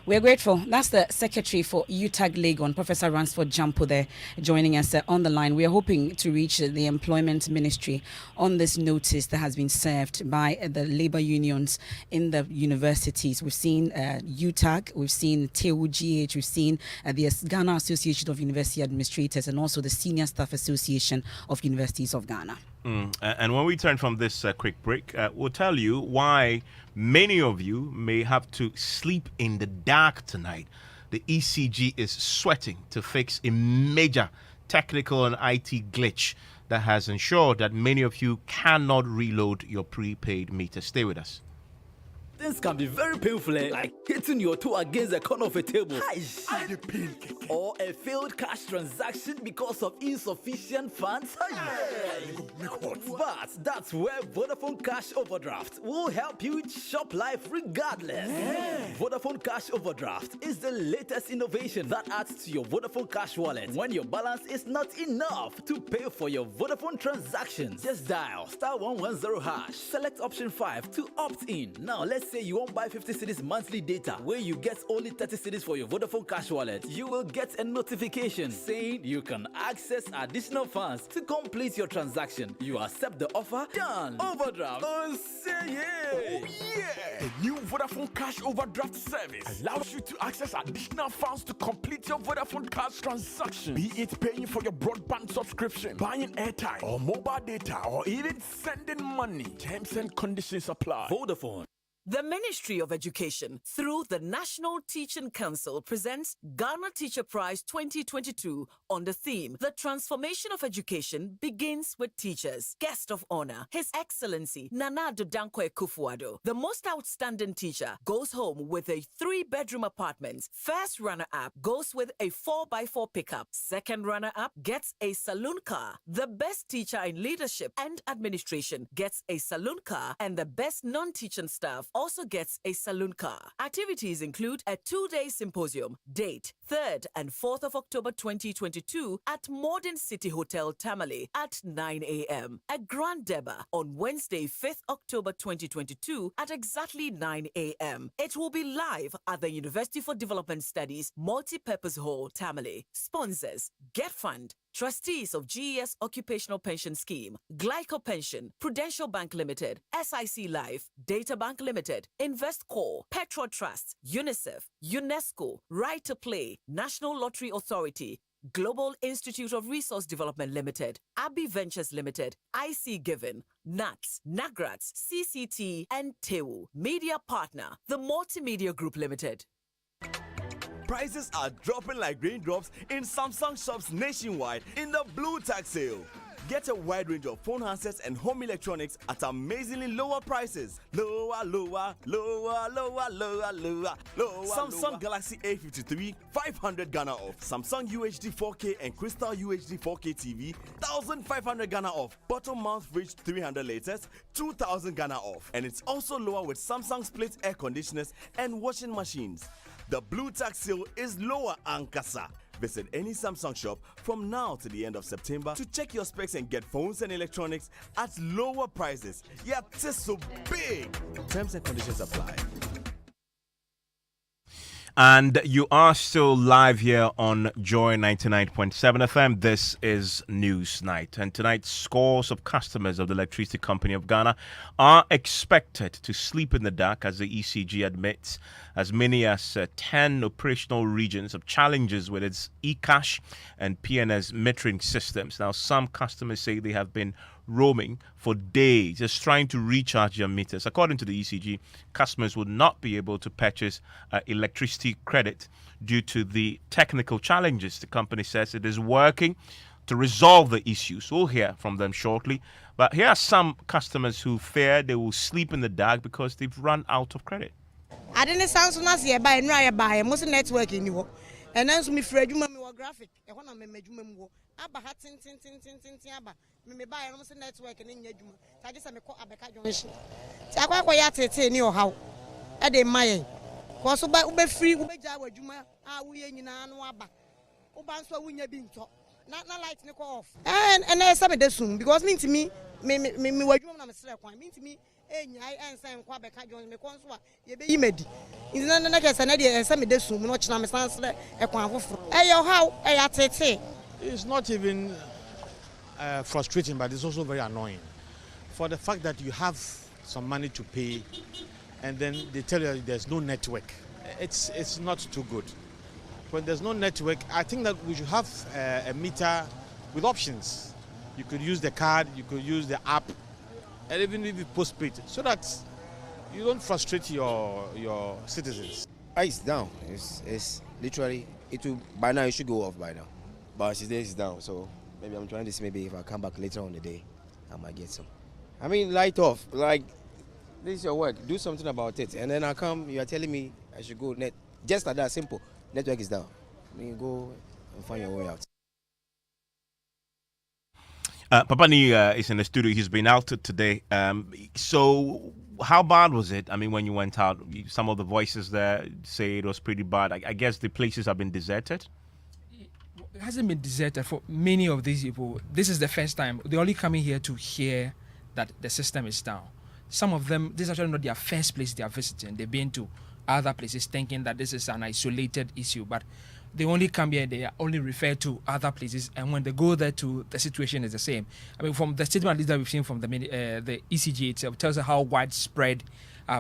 S7: We're grateful. That's the Secretary for UTAG Legon, Professor Ransford Jampo there, joining us on the line. We are hoping to reach the Employment Ministry on this notice that has been served by the labor unions in the universities. We've seen UTAG, we've seen TUGH, we've seen the Ghana Association of University Administrators, and also the Senior Staff Association of Universities of Ghana.
S1: And when we turn from this quick break, we'll tell you why many of you may have to sleep in the dark tonight. The ECG is sweating to fix a major technical and IT glitch that has ensured that many of you cannot reload your prepaid meter. Stay with us.
S16: Things can be very painful, like hitting your toe against the corner of a table. Or a failed cash transaction because of insufficient funds. But that's where Vodafone Cash Overdraft will help you shop life regardless. Vodafone Cash Overdraft is the latest innovation that adds to your Vodafone Cash wallet when your balance is not enough to pay for your Vodafone transactions. Just dial *110#, select option 5 to opt in. Now let's say you won't buy 50 cedis monthly data where you get only 30 cedis for your Vodafone Cash wallet. You will get a notification saying you can access additional funds to complete your transaction. You accept the offer, done. Overdraft. Oh, say yeah.
S5: Oh, yeah. The new Vodafone Cash Overdraft service allows you to access additional funds to complete your Vodafone Cash transaction. Be it paying for your broadband subscription, buying airtime or mobile data, or even sending money. Terms and conditions apply.
S16: Vodafone.
S17: The Ministry of Education, through the National Teaching Council, presents Ghana Teacher Prize 2022 on the theme, The Transformation of Education Begins with Teachers. Guest of honor, His Excellency Nana Addo Dankwa Akufo-Addo. The most outstanding teacher goes home with a 3-bedroom apartment. First runner-up goes with a 4x4 pickup. Second runner-up gets a saloon car. The best teacher in leadership and administration gets a saloon car, and the best non-teaching staff also gets a saloon car. Activities include a 2-day symposium. Date 3rd and 4th of October 2022 at Modern City Hotel, Tamale at 9 a.m. A grand deba on Wednesday 5th October 2022 at exactly 9 a.m. It will be live at the University for Development Studies Multi-Purpose Hall, Tamale. Sponsors: Get Fund, Trustees of GES Occupational Pension Scheme, Glyco Pension, Prudential Bank Limited, SIC Life, Data Bank Limited, InvestCore, Petro Trust, UNICEF, UNESCO, Right to Play, National Lottery Authority, Global Institute of Resource Development Limited, Abbey Ventures Limited, IC Given, NATS, Nagrats, CCT, and TEWU. Media partner, the Multimedia Group Limited.
S18: Prices are dropping like raindrops in Samsung shops nationwide in the Blue Tag sale. Get a wide range of phone handsets and home electronics at amazingly lower prices. Lower. Samsung Galaxy A53, 500 Ghana off. Samsung UHD 4K and Crystal UHD 4K TV, 1,500 Ghana off. Bottom mount fridge 300 liters, 2,000 Ghana off. And it's also lower with Samsung split air conditioners and washing machines. The Blue Tax sale is lower Ankasa. Visit any Samsung shop from now to the end of September to check your specs and get phones and electronics at lower prices. Yeah, this so big. Terms and conditions apply.
S1: And you are still live here on Joy 99.7 FM. This is News Night. And tonight, scores of customers of the Electricity Company of Ghana are expected to sleep in the dark, as the ECG admits. As many as 10 operational regions have challenges with its eCash and PNS metering systems. Now, some customers say they have been roaming for days, just trying to recharge their meters. According to the ECG, customers will not be able to purchase electricity credit due to the technical challenges. The company says it is working to resolve the issues. We'll hear from them shortly. But here are some customers who fear they will sleep in the dark because they've run out of credit.
S9: I didn't sound so nice here by buy most network in you. And then me Fred you me graphic. I want to make you aba ha tin aba me buy no network in nyadwuma. I just me call abeka junction. Ti akwa ya tete ni o haw. E dey maye. Ko so ba ube free ube ja wadwuma a wo ye nyina no aba. Uba nso wunya bi nto. Na light ni call off. And I say me dey soon because me wadwuma na me sere kwan. Me ntimi enyai ensan kwa beka jonge me konso a ye be yimedi inna na kesa na de ensan me de sum no china me sansre ekwan afoforo eyo how eya tete.
S19: It's not even frustrating, but it's also very annoying for the fact that you have some money to pay and then they tell you there's no network. It's not too good. When there's no network, I think that we should have a meter with options. You could use the card, you could use the app, and even if you postpaid, so that you don't frustrate your citizens.
S20: It's down. It's literally, by now it should go off by now. But it's down, so maybe I'm trying to see maybe if I come back later on the day, I might get some. I mean, light off, like, this is your work, do something about it. And then I come, you are telling me I should go net, just like that, simple. Network is down. I mean, go and find your way out.
S1: Papani is in the studio. He's been out today. So how bad was it? I mean, when you went out, some of the voices there say it was pretty bad. I guess the places have been deserted.
S21: It hasn't been deserted for many of these people. This is the first time. They're only coming here to hear that the system is down. Some of them, this is actually not their first place they are visiting. They've been to other places thinking that this is an isolated issue, but they only come here, they only refer to other places, and when they go there too, the situation is the same. I mean, from the statement that we've seen from the ECG itself, it tells us how widespread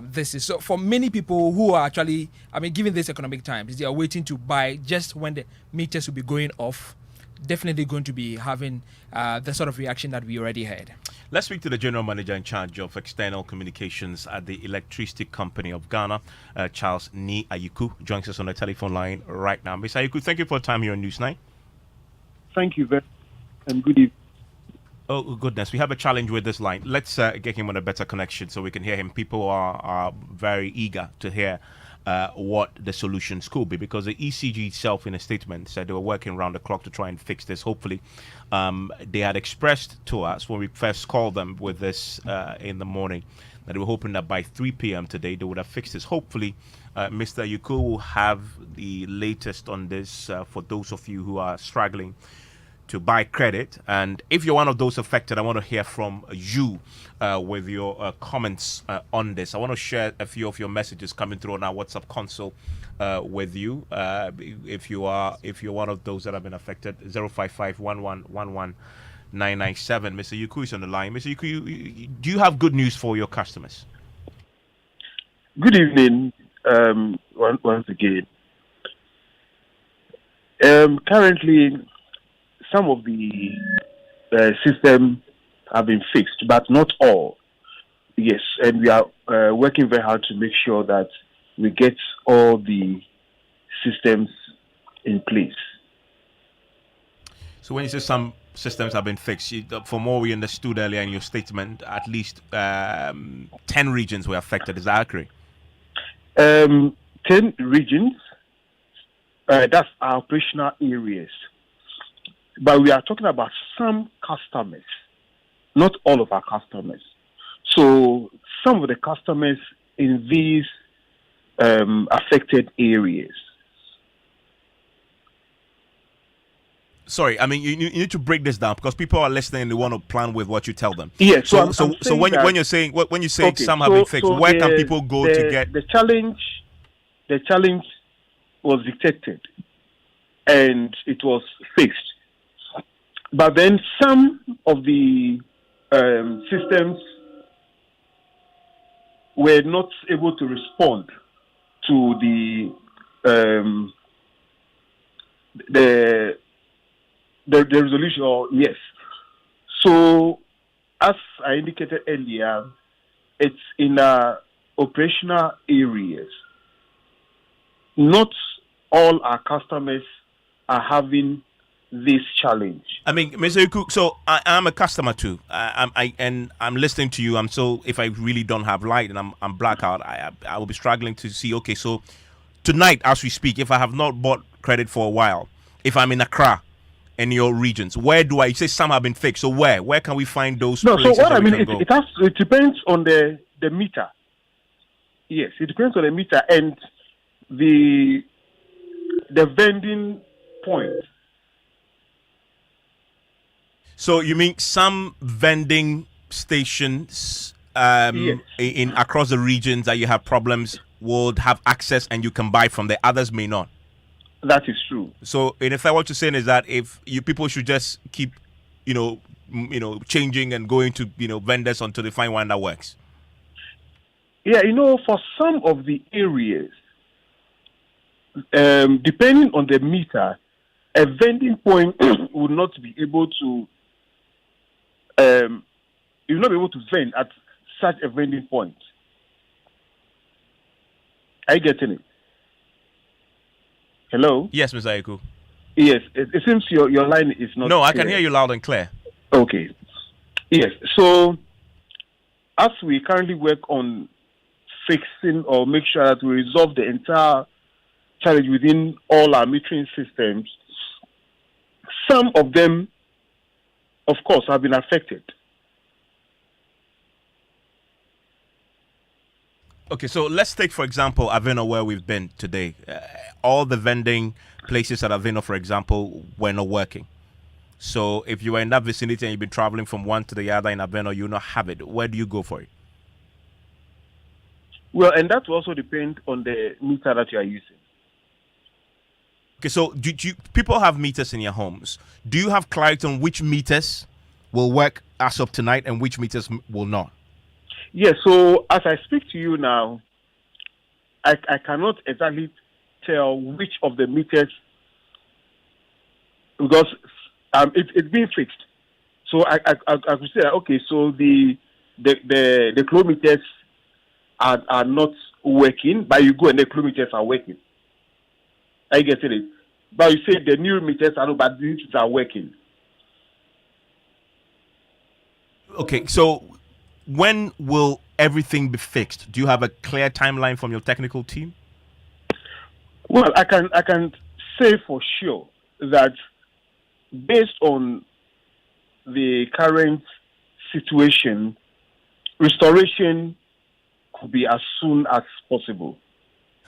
S21: this is. So for many people who are actually, I mean, given this economic times, they are waiting to buy just when the meters will be going off, definitely going to be having the sort of reaction that we already had.
S1: Let's speak to the General Manager in charge of external communications at the Electricity Company of Ghana, Charles Ni Ayuku, joins us on the telephone line right now. Mr. Ayuku, thank you for your time here on Newsnight.
S22: Thank you very much, and good evening.
S1: Oh, goodness. We have a challenge with this line. Let's get him on a better connection so we can hear him. People are very eager to hear what the solutions could be, because the ECG itself in a statement said they were working around the clock to try and fix this. Hopefully, they had expressed to us when we first called them with this in the morning that they were hoping that by 3 p.m. today they would have fixed this. Hopefully, Mr. Yuko will have the latest on this for those of you who are struggling to buy credit. And if you're one of those affected, I want to hear from you with your comments on this. I want to share a few of your messages coming through on our WhatsApp console with you. If you're one of those that have been affected, 055-1111-997. Mr. Yuku is on the line. Mr. Yuku, do you have good news for your customers?
S22: Good evening, once again. Currently, some of the systems have been fixed, but not all. Yes, and we are working very hard to make sure that we get all the systems in place.
S1: So when you say some systems have been fixed, from what we understood earlier in your statement, at least 10 regions were affected. Is that accurate?
S22: 10 regions, that's our operational areas. But we are talking about some customers, not all of our customers. So some of the customers in these affected areas.
S1: Sorry, I mean you need to break this down because people are listening and they want to plan with what you tell them.
S22: Yes.
S1: So when you say some have been fixed, where can people go to get
S22: the challenge? The challenge was detected and it was fixed. But then some of the systems were not able to respond to the resolution. Or yes. So as I indicated earlier, it's in operational areas. Not all our customers are having this challenge.
S1: I mean, Mr. Iku, so I'm a customer too. I'm listening to you. So if I really don't have light and I'm blackout, I will be struggling to see. Okay, so tonight as we speak, if I have not bought credit for a while, if I'm in Accra, in your regions, where do I? You say some have been fixed. So where can we find those?
S22: No,
S1: places
S22: so what I mean,
S1: it
S22: it depends on the meter. Yes, it depends on the meter and the vending point.
S1: So you mean some vending stations
S22: Yes.
S1: in across the regions that you have problems would have access and you can buy from there. Others may not.
S22: That is true.
S1: So in effect, what you're saying is that if people should just keep, changing and going to vendors until they find one that works.
S22: Yeah, for some of the areas, depending on the meter, a vending point would not be able to. You will not be able to vend at such a vending point. Are you getting it? Hello?
S1: Yes, Mr. Aiku.
S22: Yes, it seems your line is not.
S1: No, I
S22: clear.
S1: can hear you loud and clear.
S22: Okay. Yes, so as we currently work on fixing or make sure that we resolve the entire challenge within all our metering systems, some of them, of course, have been affected.
S1: Okay, so let's take, for example, Avino, where we've been today. All the vending places at Avino, for example, were not working. So if you were in that vicinity and you've been traveling from one to the other in Avino, you not have it. Where do you go for it?
S22: Well, and that will also depend on the meter that you are using.
S1: Okay, so do people have meters in your homes? Do you have clarity on which meters will work as of tonight and which meters will not?
S22: Yes, so as I speak to you now, I cannot exactly tell which of the meters, because it's being fixed. So I could say, okay, so the kilometers are not working, but you go and the kilometers are working. I get it. But you say the new meters are not, but the meters are working.
S1: Okay, so when will everything be fixed? Do you have a clear timeline from your technical team?
S22: Well, I can say for sure that based on the current situation, restoration could be as soon as possible.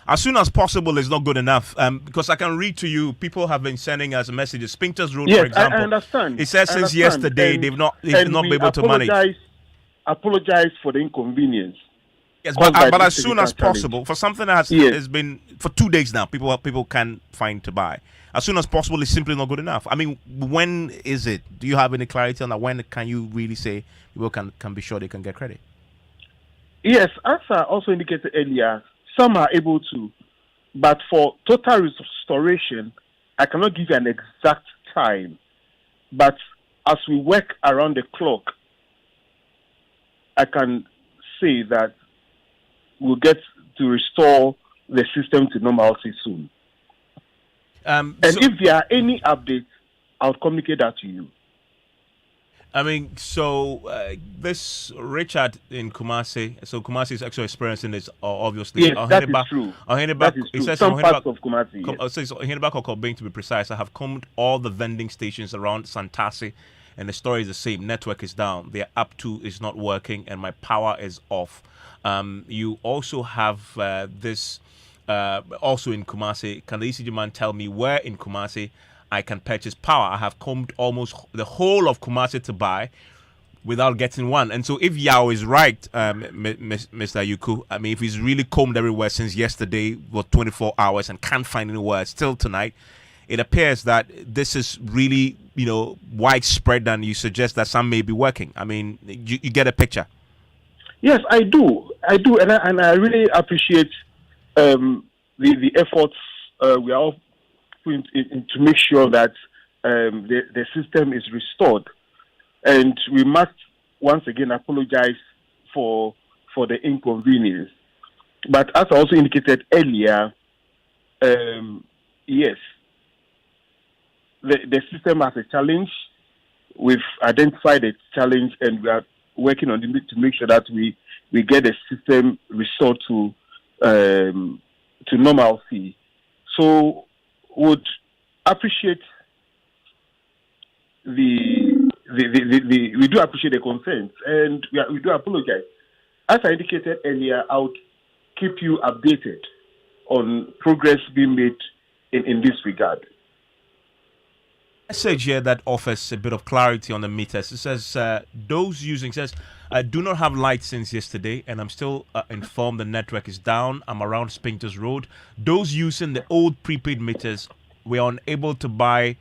S1: As soon as possible is not good enough, because I can read to you. People have been sending us messages. Spinter's Road,
S22: Yes,
S1: for example.
S22: I understand.
S1: It says since yesterday they've not been able to manage.
S22: Apologize for the inconvenience.
S1: Yes, but as soon as possible, for something that has been for 2 days now, people can find to buy. As soon as possible is simply not good enough. I mean, when is it? Do you have any clarity on that? When can you really say people can be sure they can get credit?
S22: Yes, as I also indicated earlier, some are able to, but for total restoration, I cannot give you an exact time. But as we work around the clock, I can say that we'll get to restore the system to normalcy soon. And if there are any updates, I'll communicate that to you.
S1: I mean, so this Richard in Kumasi, so Kumasi is actually experiencing this, obviously.
S22: Yes, that is true. That is true. Some parts of Kumasi, yes.
S1: So Hindenburg or Kobeng, to be precise, I have combed all the vending stations around Santasi, and the story is the same. Network is down. Their app 2 is not working, and my power is off. You also have this, also in Kumasi. Can the ECG man tell me where in Kumasi I can purchase power? I have combed almost the whole of Kumasi to buy without getting one. And so if Yao is right, Mr. Yuku, I mean, if he's really combed everywhere since yesterday, 24 hours, and can't find anywhere still tonight, it appears that this is really, widespread, and you suggest that some may be working. I mean, you get a picture.
S22: Yes, I do, and I really appreciate the efforts we are all to make sure that the system is restored, and we must once again apologize for the inconvenience. But as I also indicated earlier, yes, the system has a challenge. We've identified a challenge, and we are working on it to make sure that we get the system restored to normalcy. So would appreciate we do appreciate the concerns, and we do apologize. As I indicated earlier, I would keep you updated on progress being made in this regard.
S1: Message here that offers a bit of clarity on the meters. It says those using do not have light since yesterday, and I'm still informed the network is down. I'm around Spinkters Road. Those using the old prepaid meters were unable to buy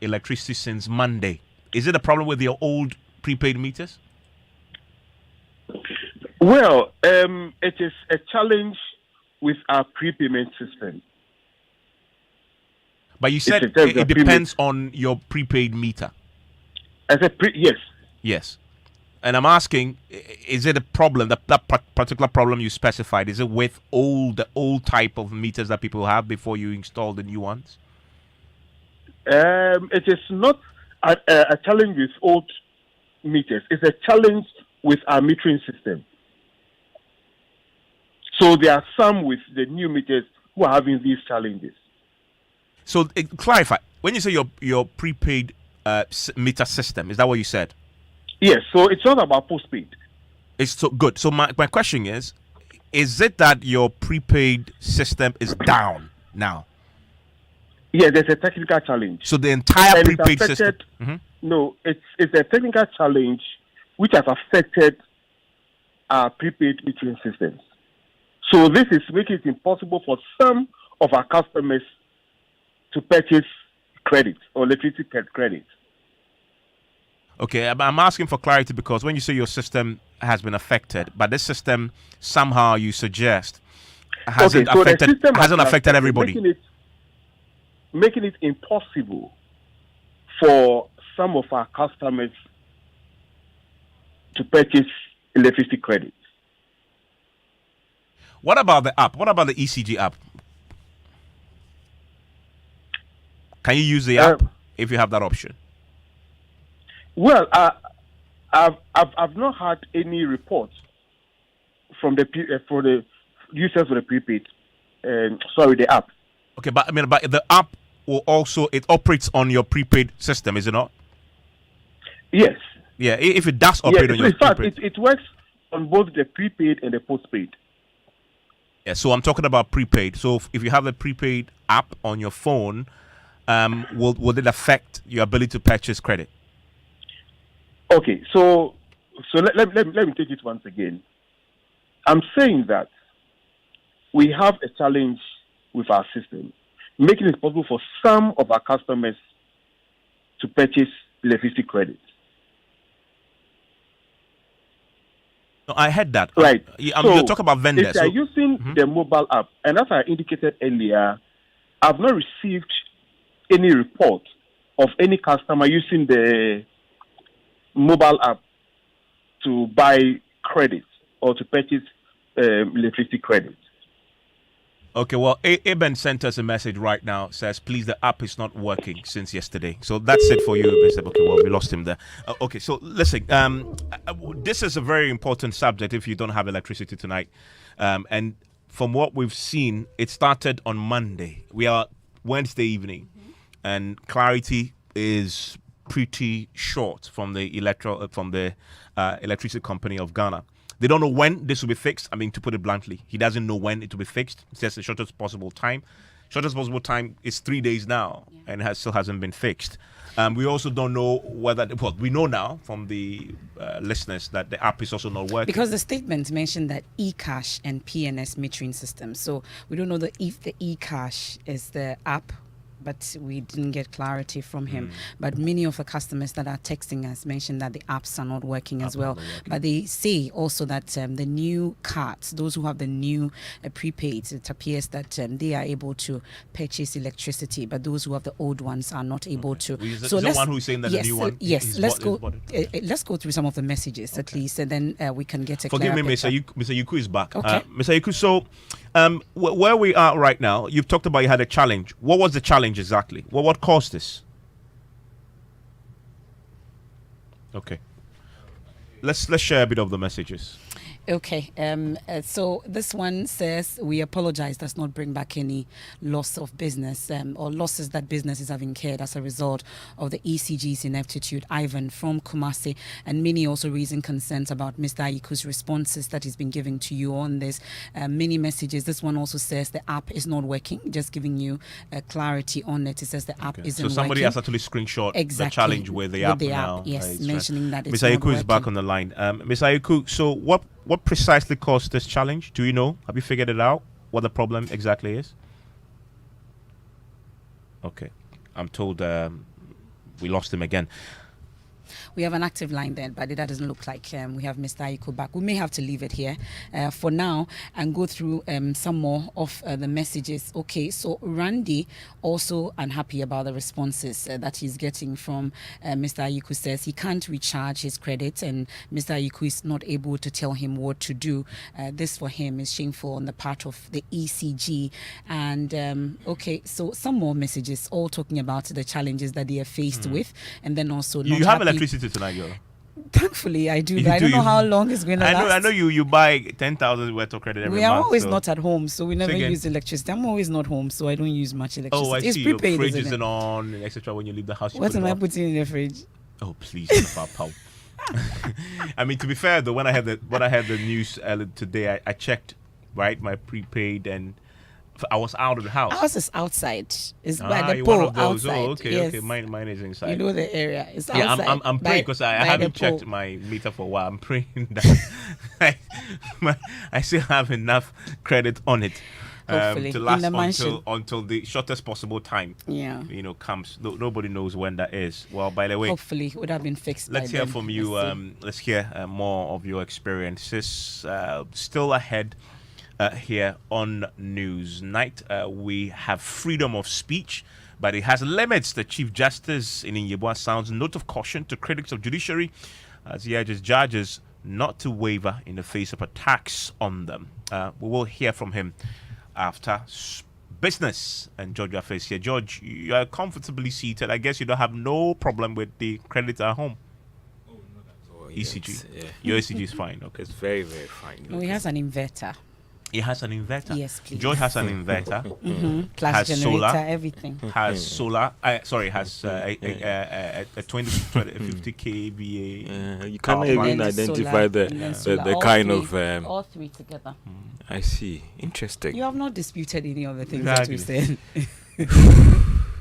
S1: electricity since Monday. Is it a problem with your old prepaid meters?
S22: Well, it is a challenge with our prepayment system.
S1: But you said it depends on your prepaid meter.
S22: Yes.
S1: Yes. And I'm asking, is it a problem, that particular problem you specified, is it with the old type of meters that people have before you install the new ones?
S22: It is not a challenge with old meters. It's a challenge with our metering system. So there are some with the new meters who are having these challenges.
S1: So clarify, when you say your prepaid meter system, is that what you said?
S22: Yes, so it's not about postpaid.
S1: It's so good. So my question is it that your prepaid system is down now?
S22: Yeah, there's a technical challenge.
S1: So the entire prepaid system?
S22: No, it's a technical challenge which has affected our prepaid metering systems. So this is making it impossible for some of our customers to purchase credit or electricity credit.
S1: Okay, I'm asking for clarity because when you say your system has been affected, but this system somehow you suggest hasn't affected everybody.
S22: Making it impossible for some of our customers to purchase electricity credit.
S1: What about the app? What about the ECG app? Can you use the app if you have that option?
S22: Well, I've not had any reports from the users of the prepaid. The app.
S1: Okay, but the app will also operates on your prepaid system, is it not?
S22: Yes.
S1: Yeah, if it does operate on your prepaid.
S22: In fact, it works on both the prepaid and the postpaid.
S1: Yeah, so I'm talking about prepaid. So if you have a prepaid app on your phone, will it affect your ability to purchase credit?
S22: Okay, so let me take it once again. I'm saying that we have a challenge with our system, making it possible for some of our customers to purchase electricity credit.
S1: No, I heard that.
S22: Right.
S1: You're talking about vendors.
S22: If they are using the mobile app, and as I indicated earlier, I've not received any report of any customer using the mobile app to buy credit or to purchase electricity credit.
S1: Okay, well, Eben sent us a message right now. Says, please, the app is not working since yesterday. So that's it for you, Mr. Okay, well, we lost him there. Okay, so listen, this is a very important subject if you don't have electricity tonight. And from what we've seen, it started on Monday. We are Wednesday evening, and clarity is pretty short from the electricity company of Ghana. They don't know when this will be fixed. I mean, to put it bluntly, he doesn't know when it will be fixed. He says the shortest possible time. Shortest possible time is 3 days now, and still hasn't been fixed. We also don't know whether, well, we know now from the listeners that the app is also not working.
S7: Because the statement mentioned that eCash and PNS metering system. So we don't know if the eCash is the app, but we didn't get clarity from him. But many of the customers that are texting us mentioned that the apps are not working as well. But they say also that the new cards, those who have the new prepaid, it appears that they are able to purchase electricity, but those who have the old ones are not able to.
S1: So the one who's saying that the new one
S7: let's go through some of the messages at least, and then we can get a
S1: Forgive me,
S7: picture.
S1: Mr. Yuku is back.
S7: Okay.
S1: Mr. Yuku, so where we are right now, you've talked about you had a challenge. What was the challenge exactly? What caused this? Okay. Let's share a bit of the messages.
S7: Okay, so this one says, we apologize, does not bring back any loss of business or losses that businesses have incurred as a result of the ECG's ineptitude. Ivan from Kumasi, and many also raising concerns about Mr. Ayiku's responses that he's been giving to you on this. Many messages. This one also says the app is not working, just giving you clarity on it. It says the app isn't working.
S1: So somebody has actually screenshot the challenge with the app now.
S7: Yes, mentioning that it's
S1: Mr.
S7: not
S1: Ayiku is
S7: working.
S1: back on the line. Mr. Ayiku, so what precisely caused this challenge? Do you know? Have you figured it out? What the problem exactly is? Okay. I'm told we lost him again.
S7: We have an active line there, but that doesn't look like we have Mr. Aiko back. We may have to leave it here for now and go through some more of the messages. Okay, so Randy also unhappy about the responses that he's getting from Mr. Aiko. Says he can't recharge his credit, and Mr. Aiko is not able to tell him what to do. This for him is shameful on the part of the ECG. And okay, so some more messages all talking about the challenges that they are faced with, and then also
S1: You have electricity tonight, yo.
S7: Thankfully, I do. I don't know how long it's going to last.
S1: I know you buy 10,000 worth of credit every month.
S7: We are always not at home, so we never use electricity. I'm always not home, so I don't use much electricity.
S1: Oh, I
S7: it's
S1: see.
S7: prepaid,
S1: Your fridge
S7: isn't
S1: isn't on, etc. When you leave the house.
S7: What am I putting in the fridge?
S1: Oh, please, pal. I mean, to be fair though, when I had the news today, I checked my prepaid, and I was out of the house.
S7: Ours is outside. It's by the pole outside.
S1: Oh, okay,
S7: yes.
S1: okay. Mine is inside.
S7: You know the area. It's
S1: yeah,
S7: outside.
S1: I'm praying because I haven't checked my meter for a while. I'm praying that I still have enough credit on it. To last until the shortest possible time.
S7: Yeah.
S1: Comes. Nobody knows when that is. Well, by the way,
S7: hopefully it would have been fixed.
S1: Let's hear from you. Let's hear more of your experiences. Still ahead. Here on Newsnight, we have freedom of speech, but it has limits. The Chief Justice in Yeboah sounds a note of caution to critics of judiciary as he urges judges not to waver in the face of attacks on them. We will hear from him after business. And George Affe is here. George, you are comfortably seated. I guess you don't have no problem with the credit at home.
S2: Oh, not at all.
S1: ECG.
S2: Yeah.
S1: Your ECG is fine. Okay.
S2: It's very, very fine.
S7: No, he has an inverter.
S1: He has an inverter.
S7: Yes, please.
S1: George has an inverter.
S7: Plus
S1: has
S7: generator,
S1: solar,
S7: everything.
S1: Has solar. Has a 50 kVA.
S2: You can't even identify the kind of.
S7: All three together.
S2: I see. Interesting.
S7: You have not disputed any of the things that we said.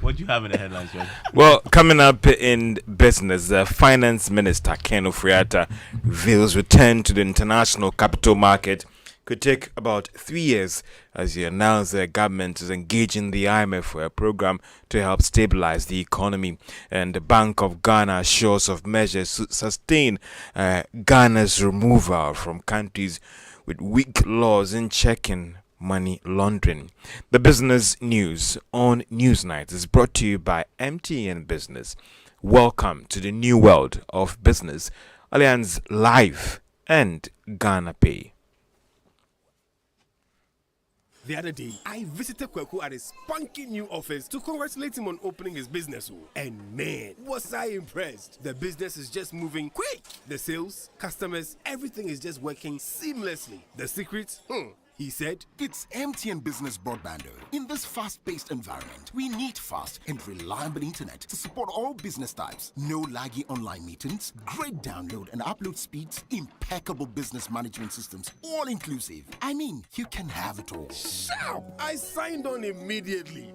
S1: What do you have in the headlines, George?
S2: Well, coming up in business, the Finance Minister Ken Ofori-Atta reveals return to the international capital market could take about 3 years as he announced the government is engaging the IMF for a program to help stabilize the economy. And the Bank of Ghana assures of measures to sustain Ghana's removal from countries with weak laws in checking money laundering. The business news on Newsnight is brought to you by MTN Business. Welcome to the new world of business. Allianz Life and Ghana Pay.
S3: The other day, I visited Kweku at his spunky new office to congratulate him on opening his business. And man, was I impressed. The business is just moving quick. The sales, customers, everything is just working seamlessly. The secret? He said,
S6: it's MTN Business Broadband. In this fast-paced environment, we need fast and reliable internet to support all business types. No laggy online meetings, great download and upload speeds, impeccable business management systems, all inclusive. I mean, you can have it all.
S3: Shout! I signed on immediately.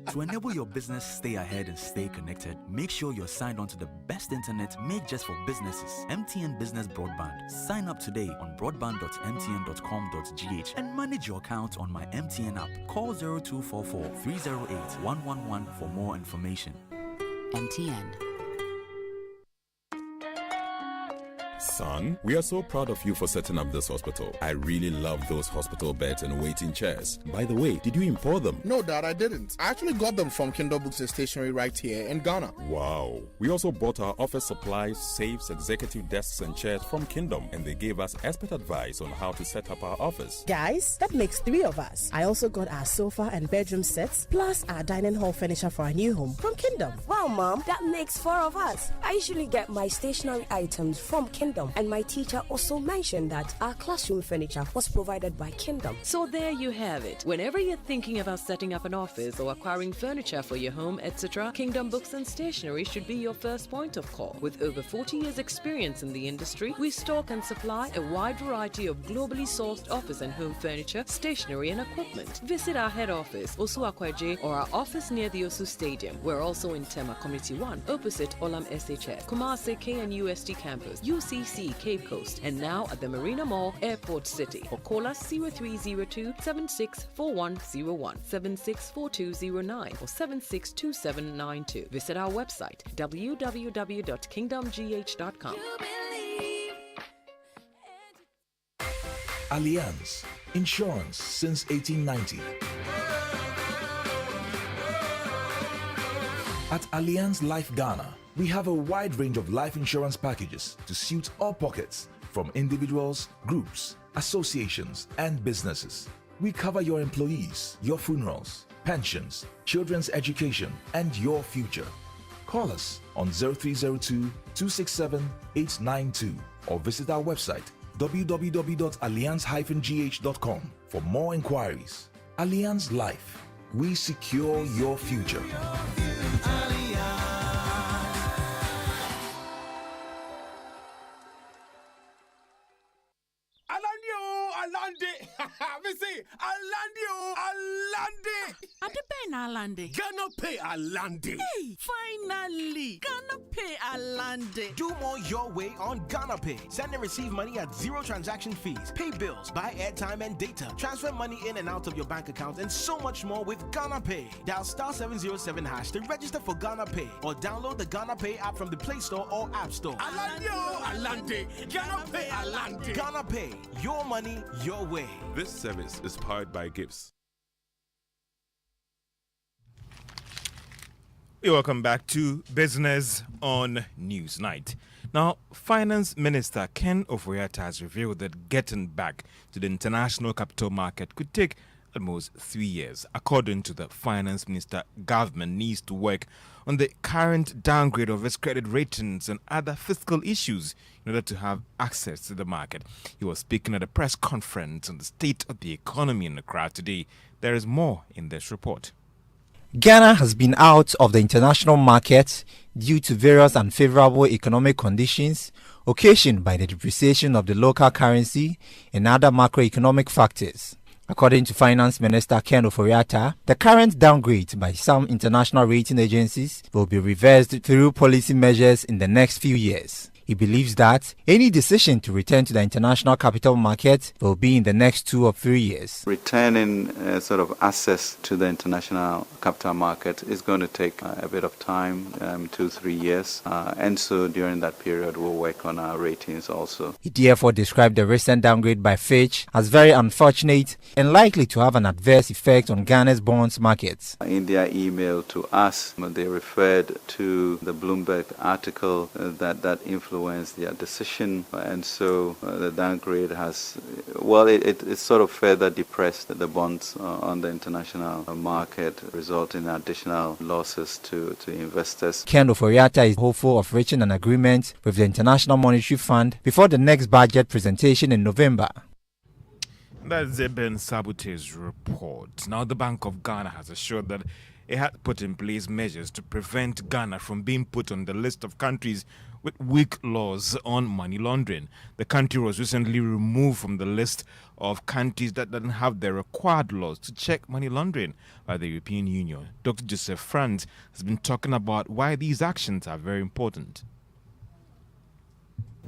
S23: To enable your business stay ahead and stay connected, make sure you're signed on to the best internet made just for businesses. MTN Business Broadband. Sign up today on broadband.mtn.com.gh and manage your account on my MTN app. Call 0244 308 111 for more information.
S24: MTN.
S25: Son, we are so proud of you for setting up this hospital. I really love those hospital beds and waiting chairs. By the way, did you import them?
S26: No, Dad, I didn't. I actually got them from Kingdom Books and Stationery right here in Ghana.
S25: Wow. We also bought our office supplies, safes, executive desks and chairs from Kingdom, and they gave us expert advice on how to set up our office.
S27: Guys, that makes 3 of us. I also got our sofa and bedroom sets, plus our dining hall furniture for our new home from Kingdom.
S28: Wow, Mom, that makes 4 of us. I usually get my stationery items from Kingdom. And my teacher also mentioned that our classroom furniture was provided by Kingdom.
S29: So there you have it. Whenever you're thinking about setting up an office or acquiring furniture for your home, etc., Kingdom Books and Stationery should be your first point of call. With over 40 years experience in the industry, we stock and supply a wide variety of globally sourced office and home furniture, stationery and equipment. Visit our head office, Osu Akwaje, or our office near the Osu Stadium. We're also in Tema Community 1, opposite Olam SHF, Kumasi KNUST campus, UCC Cape Coast, and now at the Marina Mall, Airport City. Or call us 0302 764101, 764209, or 762792. Visit our website www.kingdomgh.com.
S30: Allianz Insurance since 1890. At Allianz Life Ghana, we have a wide range of life insurance packages to suit all pockets, from individuals, groups, associations, and businesses. We cover your employees, your funerals, pensions, children's education, and your future. Call us on 0302-267-892 or visit our website www.allianz-gh.com for more inquiries. Allianz Life. We secure your future.
S3: Alande. Ghana Pay Alande.
S31: Hey, finally! Ghana Pay Alande.
S32: Do more your way on Ghana Pay. Send and receive money at 0 transaction fees. Pay bills, buy airtime and data. Transfer money in and out of your bank account and so much more with Ghana Pay. Dial *707# to register for Ghana Pay or download the Ghana Pay app from the Play Store or App Store.
S3: Alande. Ghana Pay Alande.
S32: Ghana Pay. Your money, your way.
S25: This service is powered by Gibbs.
S2: Welcome back to Business on Newsnight. Now, Finance Minister Ken Ofori-Atta has revealed that getting back to the international capital market could take almost 3 years. According to the Finance Minister, government needs to work on the current downgrade of its credit ratings and other fiscal issues in order to have access to the market. He was speaking at a press conference on the state of the economy in Accra today. There is more in this report.
S33: Ghana has been out of the international market due to various unfavorable economic conditions occasioned by the depreciation of the local currency and other macroeconomic factors. According to Finance Minister Ken Ofori-Atta, the current downgrade by some international rating agencies will be reversed through policy measures in the next few years. He believes that any decision to return to the international capital market will be in the next 2 or 3 years.
S4: Returning sort of access to the international capital market is going to take a bit of time, 2-3 years. And so during that period, we'll work on our ratings also.
S33: He therefore described the recent downgrade by Fitch as very unfortunate and likely to have an adverse effect on Ghana's bonds markets.
S4: In their email to us, they referred to the Bloomberg article that influenced their decision, and so the downgrade has, well, it sort of further depressed the bonds on the international market, resulting in additional losses to investors.
S33: Ken Ofori-Atta is hopeful of reaching an agreement with the International Monetary Fund before the next budget presentation in November.
S2: That's Ben Sabute's report. Now, the Bank of Ghana has assured that it had put in place measures to prevent Ghana from being put on the list of countries with weak laws on money laundering. The country was recently removed from the list of countries that don't have the required laws to check money laundering by the European Union. Dr. Joseph Franz has been talking about why these actions are very important.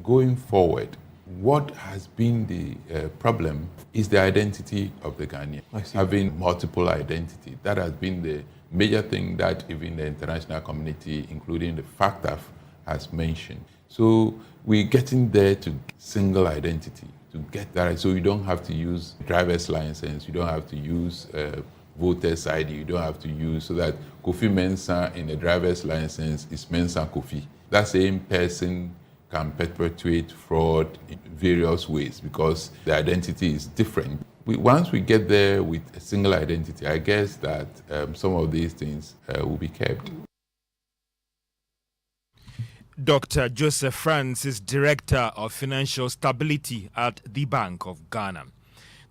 S5: Going forward, what has been the problem is the identity of the Ghanaian. Having multiple identity. That has been the major thing that even the international community, including the FATF, has mentioned. So we're getting there to single identity, to get that. So you don't have to use driver's license, you don't have to use voter's ID, you don't have to use, so that Kofi Mensah in the driver's license is Mensah Kofi. That same person can perpetuate fraud in various ways because the identity is different. Once we get there with a single identity, I guess that some of these things will be kept.
S2: Dr. Joseph Franz is Director of Financial Stability at the Bank of Ghana.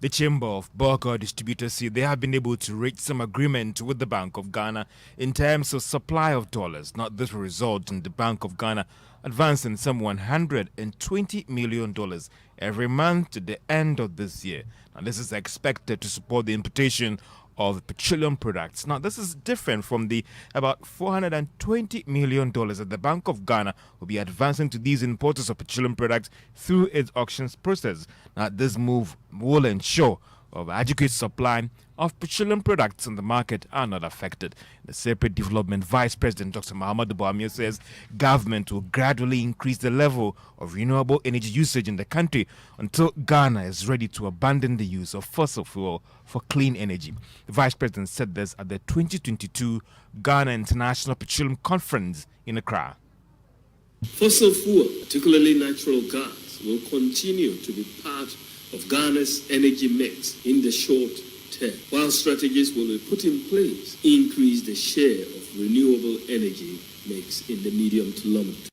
S2: The Chamber of Bulk Oil Distributors say they have been able to reach some agreement with the Bank of Ghana in terms of supply of dollars. Now, this will result in the Bank of Ghana advancing some $120 million every month to the end of this year. Now, this is expected to support the importation of petroleum products. Now, this is different from the about $420 million that the Bank of Ghana will be advancing to these importers of petroleum products through its auctions process. Now, this move will ensure of adequate supply of petroleum products in the market are not affected. The separate development Vice President Dr. Mahamudu Bawumia says government will gradually increase the level of renewable energy usage in the country until Ghana is ready to abandon the use of fossil fuel for clean energy. The Vice President said this at the 2022 Ghana International Petroleum Conference in Accra.
S8: Fossil fuel, particularly natural gas, will continue to be part of Ghana's energy mix in the short term, while strategies will be put in place to increase the share of renewable energy mix in the medium to long term.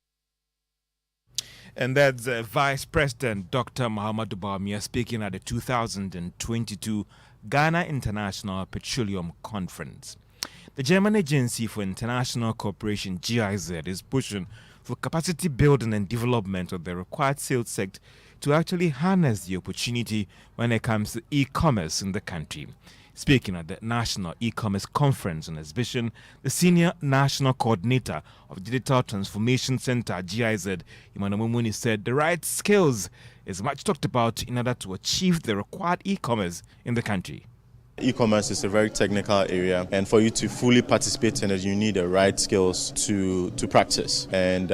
S2: And that's Vice President Dr. Mahamudu Bawumia speaking at the 2022 Ghana International Petroleum Conference. The German Agency for International Cooperation, GIZ, is pushing for capacity building and development of the required sales sector to actually harness the opportunity when it comes to e-commerce in the country. Speaking at the National E-Commerce Conference and Exhibition, the Senior National Coordinator of Digital Transformation Center, GIZ, Emmanuel Mumuni, said the right skills is much talked about in order to achieve the required e-commerce in the country.
S10: E-commerce is a very technical area, and for you to fully participate in it, you need the right skills to practice. And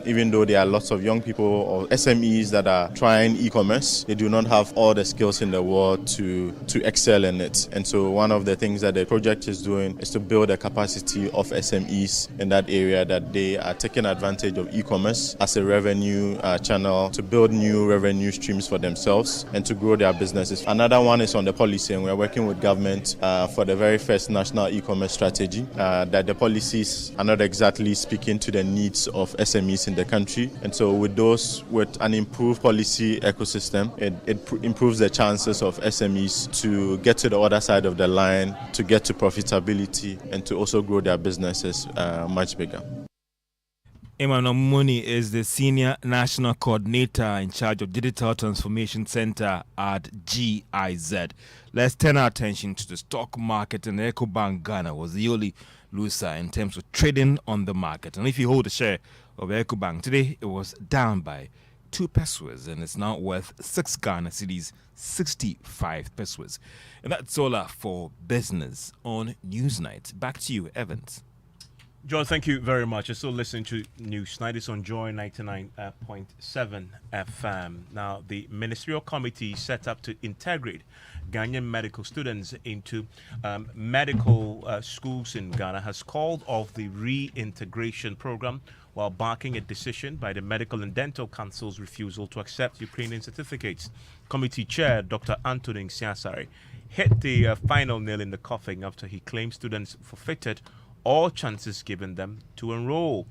S10: even though there are lots of young people or SMEs that are trying e-commerce, they do not have all the skills in the world to excel in it. And so one of the things that the project is doing is to build a capacity of SMEs in that area, that they are taking advantage of e-commerce as a revenue channel to build new revenue streams for themselves and to grow their businesses. Another one is on the policy, and we're working with government for the very first national e-commerce strategy, that the policies are not exactly speaking to the needs of SMEs in the country. And so with an improved policy ecosystem, it improves the chances of SMEs to get to the other side of the line, to get to profitability, and to also grow their businesses much bigger.
S2: Emmanuel Muni is the Senior National Coordinator in charge of Digital Transformation Center at GIZ. Let's turn our attention to the stock market, and EcoBank Ghana was the only loser in terms of trading on the market. And if you hold a share of EcoBank today, it was down by 2 pesos and it's now worth 6 Ghana cedis, 65 pesos. And that's all for business on Newsnight. Back to you, Evans.
S1: John, thank you very much. You're still listening to Newsnight. It's on Joy 99.7 FM. Now, the ministerial committee set up to integrate Ghanaian medical students into medical schools in Ghana has called off the reintegration program while backing a decision by the Medical and Dental Council's refusal to accept Ukrainian certificates. Committee chair Dr. Antonin Siasari hit the final nail in the coffin after he claimed students forfeited all chances given them to enroll.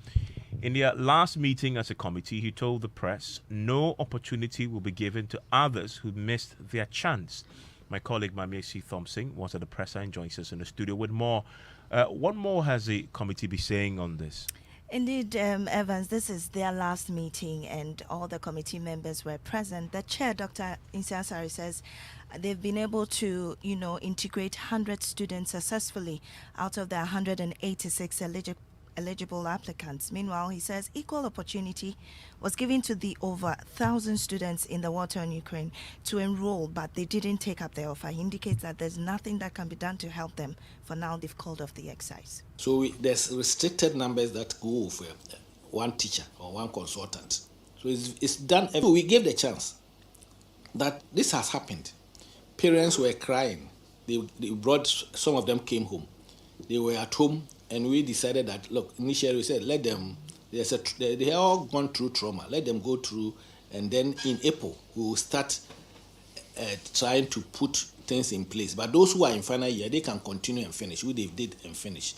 S1: In their last meeting as a committee, he told the press no opportunity will be given to others who missed their chance. My colleague Mamiesi Thompson was at the presser and joins us in the studio with more. What more has the committee been saying on this?
S9: Indeed, Evans, this is their last meeting and all the committee members were present. The chair, Dr. Insiasari, says they've been able to, integrate 100 students successfully out of the 186 eligible applicants. Meanwhile, he says equal opportunity was given to the over 1,000 students in the war in Ukraine to enroll, but they didn't take up the offer. He indicates that there's nothing that can be done to help them. For now, they've called off the exercise.
S11: So there's restricted numbers that go for one teacher or one consultant. So it's done. We gave the chance that this has happened. Parents were crying. They brought, some of them came home. They were at home, and we decided that, look, initially we said, let them, they have all gone through trauma. Let them go through, and then in April, we will start trying to put things in place. But those who are in final year, they can continue and finish. They did and finish.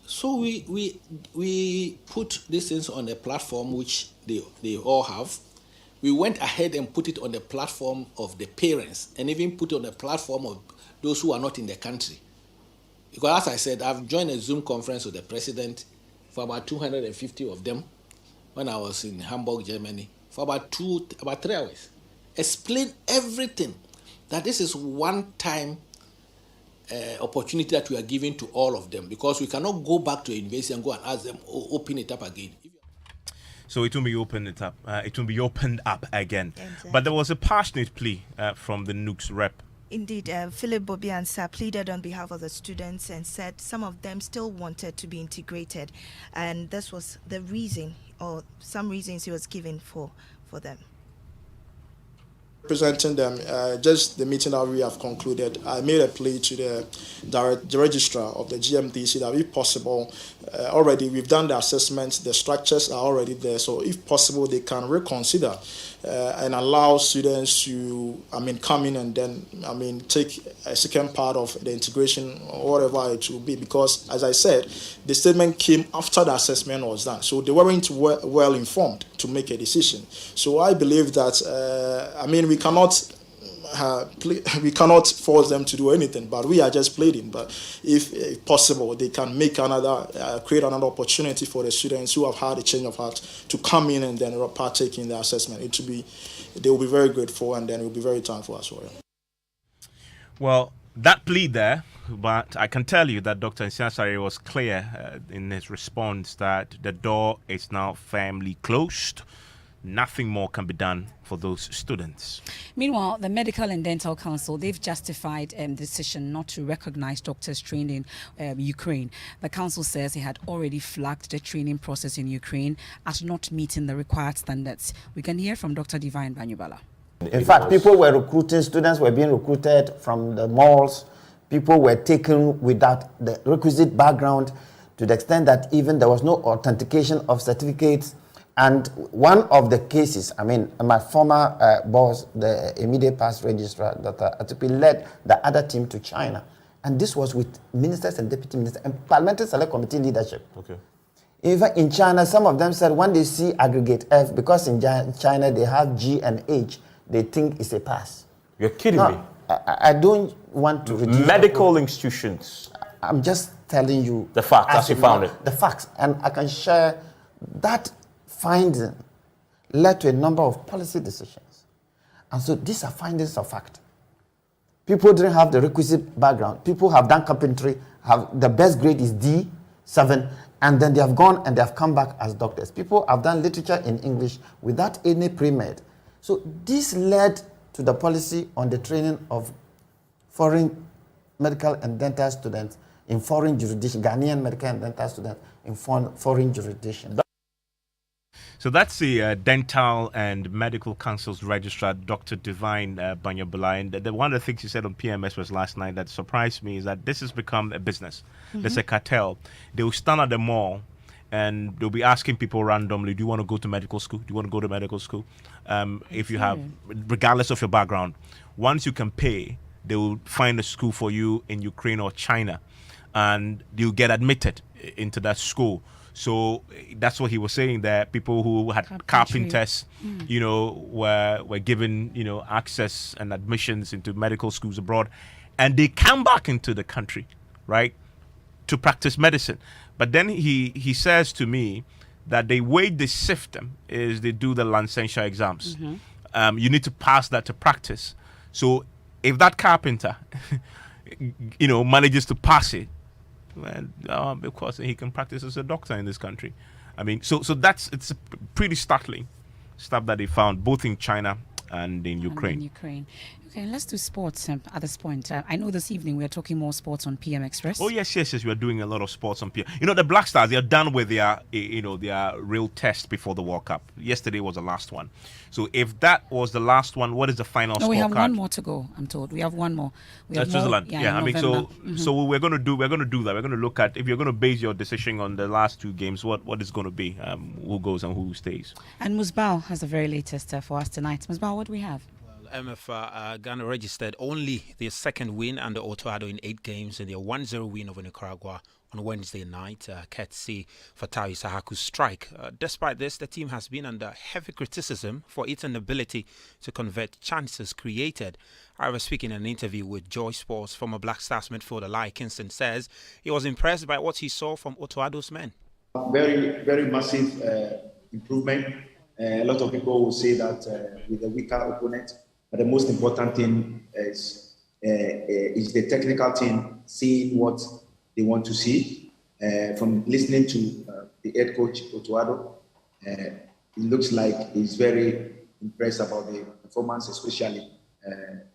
S11: So we put these things on a platform which they all have. We went ahead and put it on the platform of the parents, and even put it on the platform of those who are not in the country. Because as I said, I've joined a Zoom conference with the president for about 250 of them when I was in Hamburg, Germany, for about 3 hours. Explain everything, that this is one-time opportunity that we are giving to all of them, because we cannot go back to a university and go and ask them, open it up again.
S1: So it will be opened up. It will be opened up again. Exactly. But there was a passionate plea from the NUK's rep.
S9: Indeed, Philip Bobiansa pleaded on behalf of the students and said some of them still wanted to be integrated, and this was the reason, or some reasons he was given for them.
S12: Presenting them, just the meeting that we have concluded, I made a plea to the registrar of the GMDC that if possible, already we've done the assessments, the structures are already there, so if possible they can reconsider and allow students to, come in and then, take a second part of the integration or whatever it will be, because as I said, the statement came after the assessment was done, so they weren't well informed to make a decision. So I believe that, we cannot force them to do anything, but we are just pleading. But if possible, they can make create another opportunity for the students who have had a change of heart to come in and then partake in the assessment. They will be very grateful, and then it will be very thankful as well.
S1: Well, that plea there, but I can tell you that Dr. Nsiasari was clear in his response that the door is now firmly closed. Nothing more can be done for those students.
S7: Meanwhile, the Medical and Dental Council, they've justified the decision not to recognize doctors trained in Ukraine. The council says it had already flagged the training process in Ukraine as not meeting the required standards. We can hear from Dr. Divine Banyubala.
S13: In fact, people were recruiting, students were being recruited from the malls. People were taken without the requisite background, to the extent that even there was no authentication of certificates. And one of the cases, my former boss, the immediate past registrar, Dr. Atupi, led the other team to China. And this was with ministers and deputy ministers and parliamentary select committee leadership. Okay. Even in China, some of them said when they see aggregate F, because in China they have G and H, they think it's a pass.
S14: You're kidding me.
S13: I don't want to reduce
S14: medical institutions.
S13: I'm just telling you
S14: the facts as you found it.
S13: The facts. And I can share that finding led to a number of policy decisions. And so these are findings of fact. People didn't have the requisite background. People have done carpentry, have the best grade is D7, and then they have gone and they have come back as doctors. People have done literature in English without any pre-med. So this led to the policy on the training of foreign medical and dental students in foreign jurisdiction, Ghanaian medical and dental students in foreign jurisdiction.
S1: So that's the Dental and Medical Council's registrar, Dr. Divine Banyabulai. And one of the things he said on PMS was last night that surprised me is that this has become a business. There's a cartel. They will stand at the mall and they'll be asking people randomly, do you want to go to medical school? Do you want to go to medical school? If you have, regardless of your background, once you can pay, they will find a school for you in Ukraine or China and you'll get admitted into that school. So that's what he was saying, that people who had carpenters, you know, were given, you know, access and admissions into medical schools abroad, and they come back into the country, right, to practice medicine. But then he says to me that the way they sift them is they do the licensure exams. You need to pass that to practice. So if that carpenter, you know, manages to pass it, well, of course he can practice as a doctor in this country. I mean, so it's a pretty startling stuff that they found both in China and in Ukraine.
S7: Okay, let's do sports at this point. I know this evening we are talking more sports on PM Express.
S1: Oh yes, we are doing a lot of sports on PM. You know, the Black Stars, they are done with their, you know, their real test before the World Cup. Yesterday was the last one. So if that was the last one, what is the final scorecard?
S7: No, we have one more to go. I'm told we have one more. We have
S1: Switzerland.
S7: More,
S1: I mean, so we're going to do that. We're going to look at, if you're going to base your decision on the last two games, what is going to be, who goes and who stays.
S7: And Musbao has the very latest for us tonight. Musbao, what do we have?
S6: MF Ghana registered only their second win under Otoado in 8 games and their 1-0 win over Nicaragua on Wednesday night, courtesy Fatawi Sahaku's strike. Despite this, the team has been under heavy criticism for its inability to convert chances created. However, speaking in an interview with Joy Sports, former Black Stars midfielder Lai Kingston says he was impressed by what he saw from Otoado's men.
S15: Very, very massive improvement. A lot of people will say that with a weaker opponent, but the most important thing is the technical team seeing what they want to see. From listening to the head coach, Otoado, it looks like he's very impressed about the performance, especially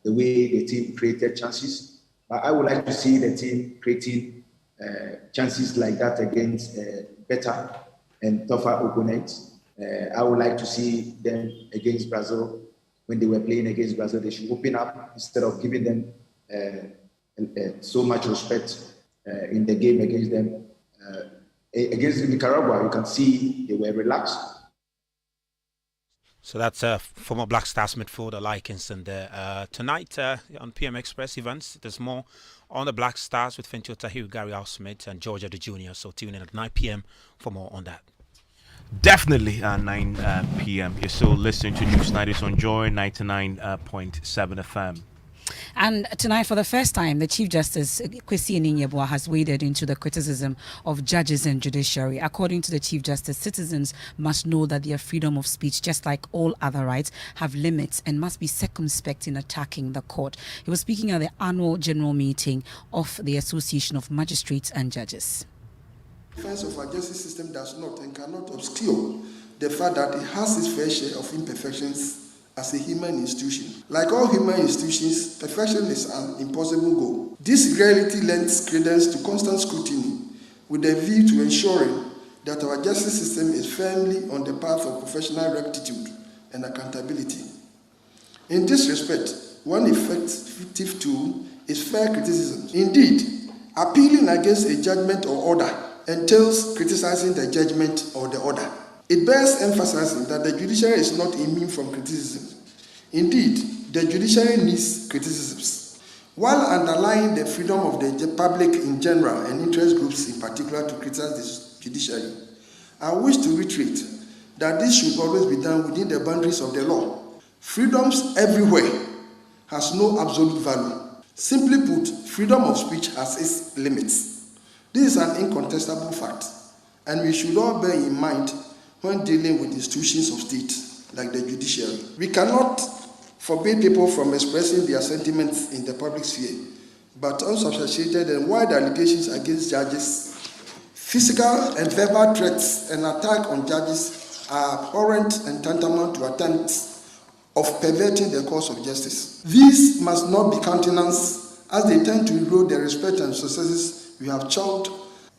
S15: the way the team created chances. But I would like to see the team creating chances like that against better and tougher opponents. I would like to see them against Brazil. When they were playing against Brazil, they should open up instead of giving them so much respect in the game against them. Against Nicaragua, you can see they were relaxed.
S6: So that's former Black Stars midfielder Lai Kingston there. Tonight on PM Express events, there's more on the Black Stars with Fentio Tahiru, Gary Al-Smith and Georgia the Jr. So tune in at 9 p.m. for more on that.
S1: Definitely 9 p.m. You're still listening to News Night on Joy 99.7 FM.
S7: And tonight, for the first time, the Chief Justice Kwesi Enin-Yeboah has waded into the criticism of judges and judiciary. According to the Chief Justice, citizens must know that their freedom of speech, just like all other rights, have limits and must be circumspect in attacking the court. He was speaking at the annual general meeting of the Association of Magistrates and Judges.
S16: The defense of our justice system does not and cannot obscure the fact that it has its fair share of imperfections as a human institution. Like all human institutions, perfection is an impossible goal. This reality lends credence to constant scrutiny with a view to ensuring that our justice system is firmly on the path of professional rectitude and accountability. In this respect, one effective tool is fair criticism. Indeed, appealing against a judgment or order entails criticizing the judgment or the order. It bears emphasizing that the judiciary is not immune from criticism. Indeed, the judiciary needs criticisms. While underlying the freedom of the public in general and interest groups in particular to criticize the judiciary, I wish to reiterate that this should always be done within the boundaries of the law. Freedoms everywhere has no absolute value. Simply put, freedom of speech has its limits. This is an incontestable fact, and we should all bear in mind when dealing with institutions of state like the judiciary. We cannot forbid people from expressing their sentiments in the public sphere, but unsubstantiated and wide allegations against judges, physical and verbal threats and attack on judges are abhorrent and tantamount to attempts of perverting the course of justice. These must not be countenanced, as they tend to erode the respect and successes we have chalked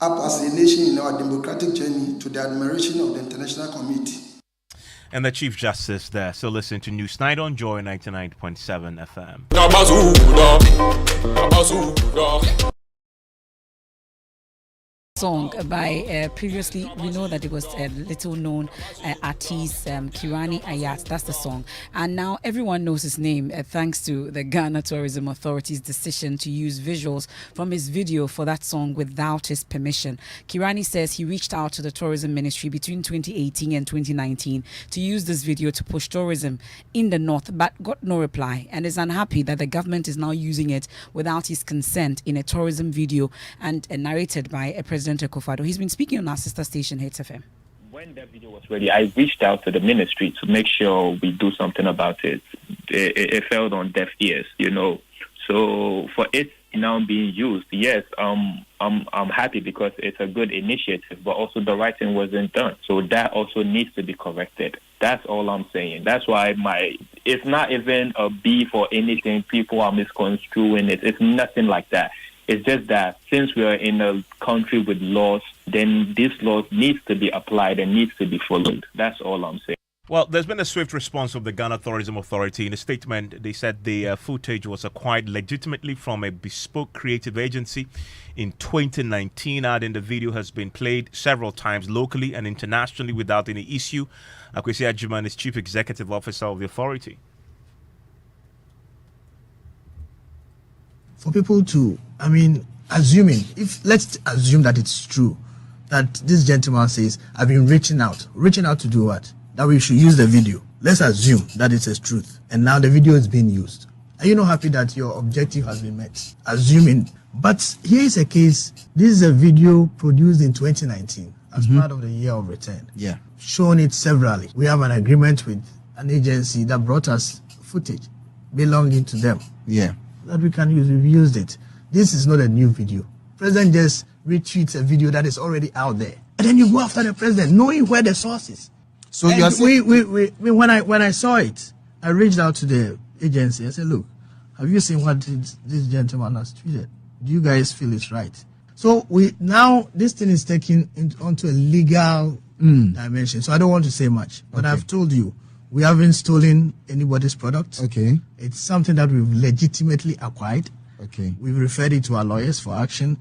S16: up as a nation in our democratic journey to the admiration of the international community.
S1: And the Chief Justice there. So listen to News Night on Joy 99.7 FM.
S7: Song by previously we know that it was a little known artist Kirani Ayat. That's the song, and now everyone knows his name thanks to the Ghana Tourism Authority's decision to use visuals from his video for that song without his permission. Kirani says he reached out to the Tourism Ministry between 2018 and 2019 to use this video to push tourism in the north, but got no reply, and is unhappy that the government is now using it without his consent in a tourism video and narrated by a President Akufo-Addo. He's been speaking on our sister station, Hits FM.
S17: When that video was ready, I reached out to the ministry to make sure we do something about it. It fell on deaf ears, you know. So for it now being used, yes, I'm happy because it's a good initiative, but also the right thing wasn't done. So that also needs to be corrected. That's all I'm saying. That's why it's not even a beef or anything. People are misconstruing it. It's nothing like that. It's just that since we are in a country with laws, then these laws needs to be applied and needs to be followed. That's all I'm saying.
S1: Well, there's been a swift response of the Ghana Tourism Authority. In a statement, they said the footage was acquired legitimately from a bespoke creative agency in 2019, adding the video has been played several times locally and internationally without any issue. Akwesi Ajuman is Chief Executive Officer of the authority.
S18: For people to, let's assume that it's true, that this gentleman says, I've been reaching out to do what? That we should use the video. Let's assume that it's a truth, and now the video is being used. Are you not happy that your objective has been met? Assuming. But here is a case, this is a video produced in 2019 as part of the year of return.
S13: Yeah.
S18: Shown it severally. We have an agreement with an agency that brought us footage belonging to them.
S13: Yeah.
S18: That we can use. We've used it. This is not a new video. President just retweets a video that is already out there, and then you go after the president, knowing where the source is. So you are saying, when I saw it, I reached out to the agency. I said, "Look, have you seen what this gentleman has tweeted? Do you guys feel it's right?" So this thing is taken onto a legal dimension. So I don't want to say much, but okay. I've told you. We haven't stolen anybody's product. Okay. It's something that we've legitimately acquired. Okay. We've referred it to our lawyers for action.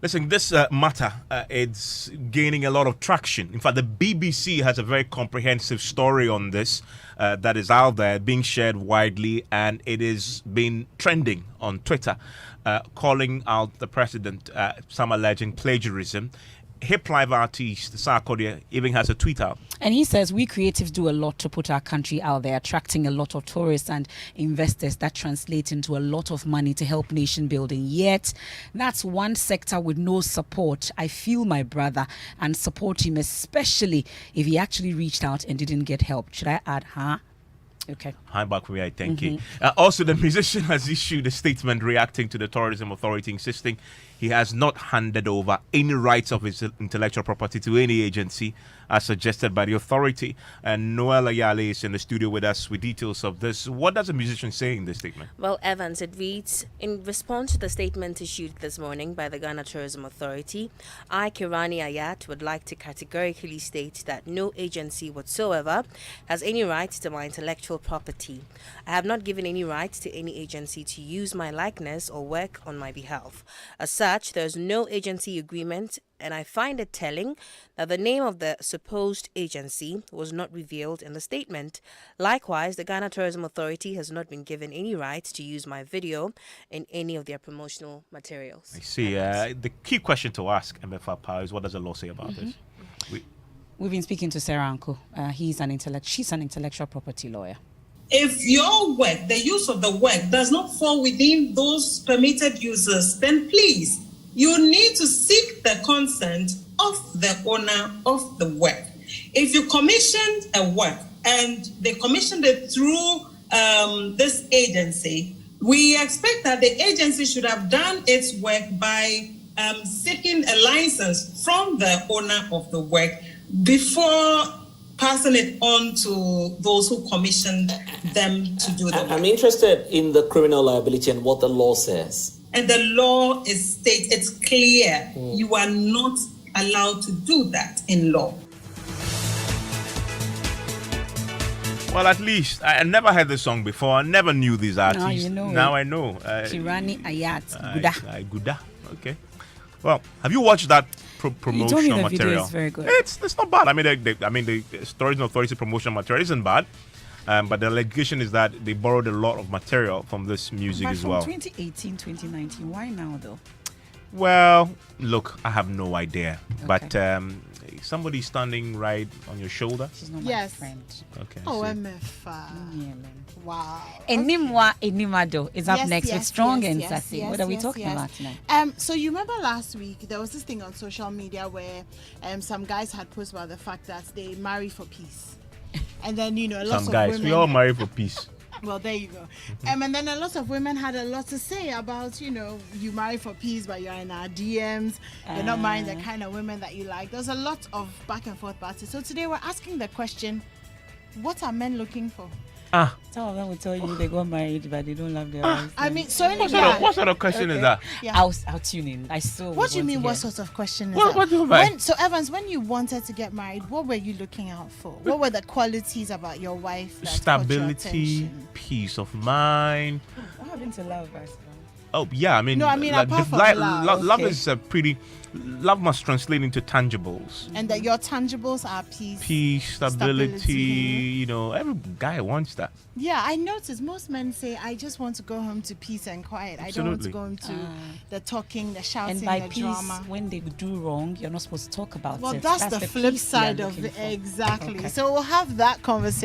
S1: Listen, this matter, it's gaining a lot of traction. In fact, the BBC has a very comprehensive story on this that is out there, being shared widely, and it is been trending on Twitter, calling out the president, some alleging plagiarism. Hip Live artist Sarkodie even has a tweet out.
S7: And he says, we creatives do a lot to put our country out there, attracting a lot of tourists and investors that translate into a lot of money to help nation building. Yet, that's one sector with no support. I feel my brother and support him, especially if he actually reached out and didn't get help. Should I add, Okay.
S1: Hi, Bakuri, thank you. Also, the musician has issued a statement reacting to the Tourism Authority, insisting he has not handed over any rights of his intellectual property to any agency, as suggested by the authority. And Noel Ayale is in the studio with us with details of this. What does the musician say in this statement?
S19: Well, Evans, it reads, in response to the statement issued this morning by the Ghana Tourism Authority, I, Kirani Ayat, would like to categorically state that no agency whatsoever has any right to my intellectual property. I have not given any right to any agency to use my likeness or work on my behalf. As such, there is no agency agreement, and I find it telling that the name of the supposed agency was not revealed in the statement. Likewise, the Ghana Tourism Authority has not been given any right to use my video in any of their promotional materials.
S1: I see. The key question to ask, MFA Power, is what does the law say about this?
S7: We've been speaking to Sarah Anko. She's an intellectual property lawyer.
S20: If your work, the use of the work, does not fall within those permitted uses, then please, you need to seek the consent of the owner of the work. If you commissioned a work and they commissioned it through this agency, we expect that the agency should have done its work by seeking a license from the owner of the work before passing it on to those who commissioned them to do the work.
S3: I'm interested in the criminal liability and what the law says.
S20: And the law it's clear. You are not allowed to do that in law.
S1: Well, at least I never heard this song before. I never knew these artists.
S7: Now you know.
S1: Now I know.
S7: Kirani Ayat Guda.
S1: Guda. Okay. Well, have you watched that
S7: You told me
S1: promotional
S7: the
S1: material?
S7: video is very good.
S1: It's not bad. I mean, the Storage Authority promotional material isn't bad. But the allegation is that they borrowed a lot of material from this music as well.
S7: From 2018, 2019. Why now, though?
S1: Well, look, I have no idea. Okay. But somebody standing right on your shoulder?
S7: She's not my friend.
S1: Okay.
S21: Oh, MF. Wow.
S7: Enimwa Enimado is up next with Strong and Sassy. What are we talking about tonight?
S21: So you remember last week there was this thing on social media where some guys had posted about the fact that they marry for peace. And then, a lot of
S1: guys,
S21: women...
S1: we all marry for peace.
S21: Well, there you go. And then a lot of women had a lot to say about, you marry for peace, but you're in our DMs. You're not marrying the kind of women that you like. There's a lot of back and forth about it. So today we're asking the question, what are men looking for?
S7: Some of them will tell you they got married, but they don't love their wives.
S21: I mean,
S1: what sort of question is that?
S21: Yeah.
S7: I'll tune in.
S21: What do you mean? What sort of question is
S1: what
S21: that?
S1: do you mean?
S21: So Evans, when you wanted to get married, what were you looking out for? What were the qualities about your wife? That
S1: Stability, peace of mind.
S7: What happened to love,
S1: Oh yeah, I mean,
S21: apart from
S1: love is pretty. Love must translate into tangibles.
S21: And that your tangibles are peace,
S1: stability. Every guy wants that.
S21: Yeah, I noticed most men say, "I just want to go home to peace and quiet.
S1: Absolutely.
S21: I don't want to go home to the talking, the shouting,
S7: and by
S21: the
S7: peace,
S21: drama."
S7: When they do wrong, you're not supposed to talk about it.
S21: Well, that's the flip side of it. Exactly.
S7: Okay.
S21: So we'll have that conversation.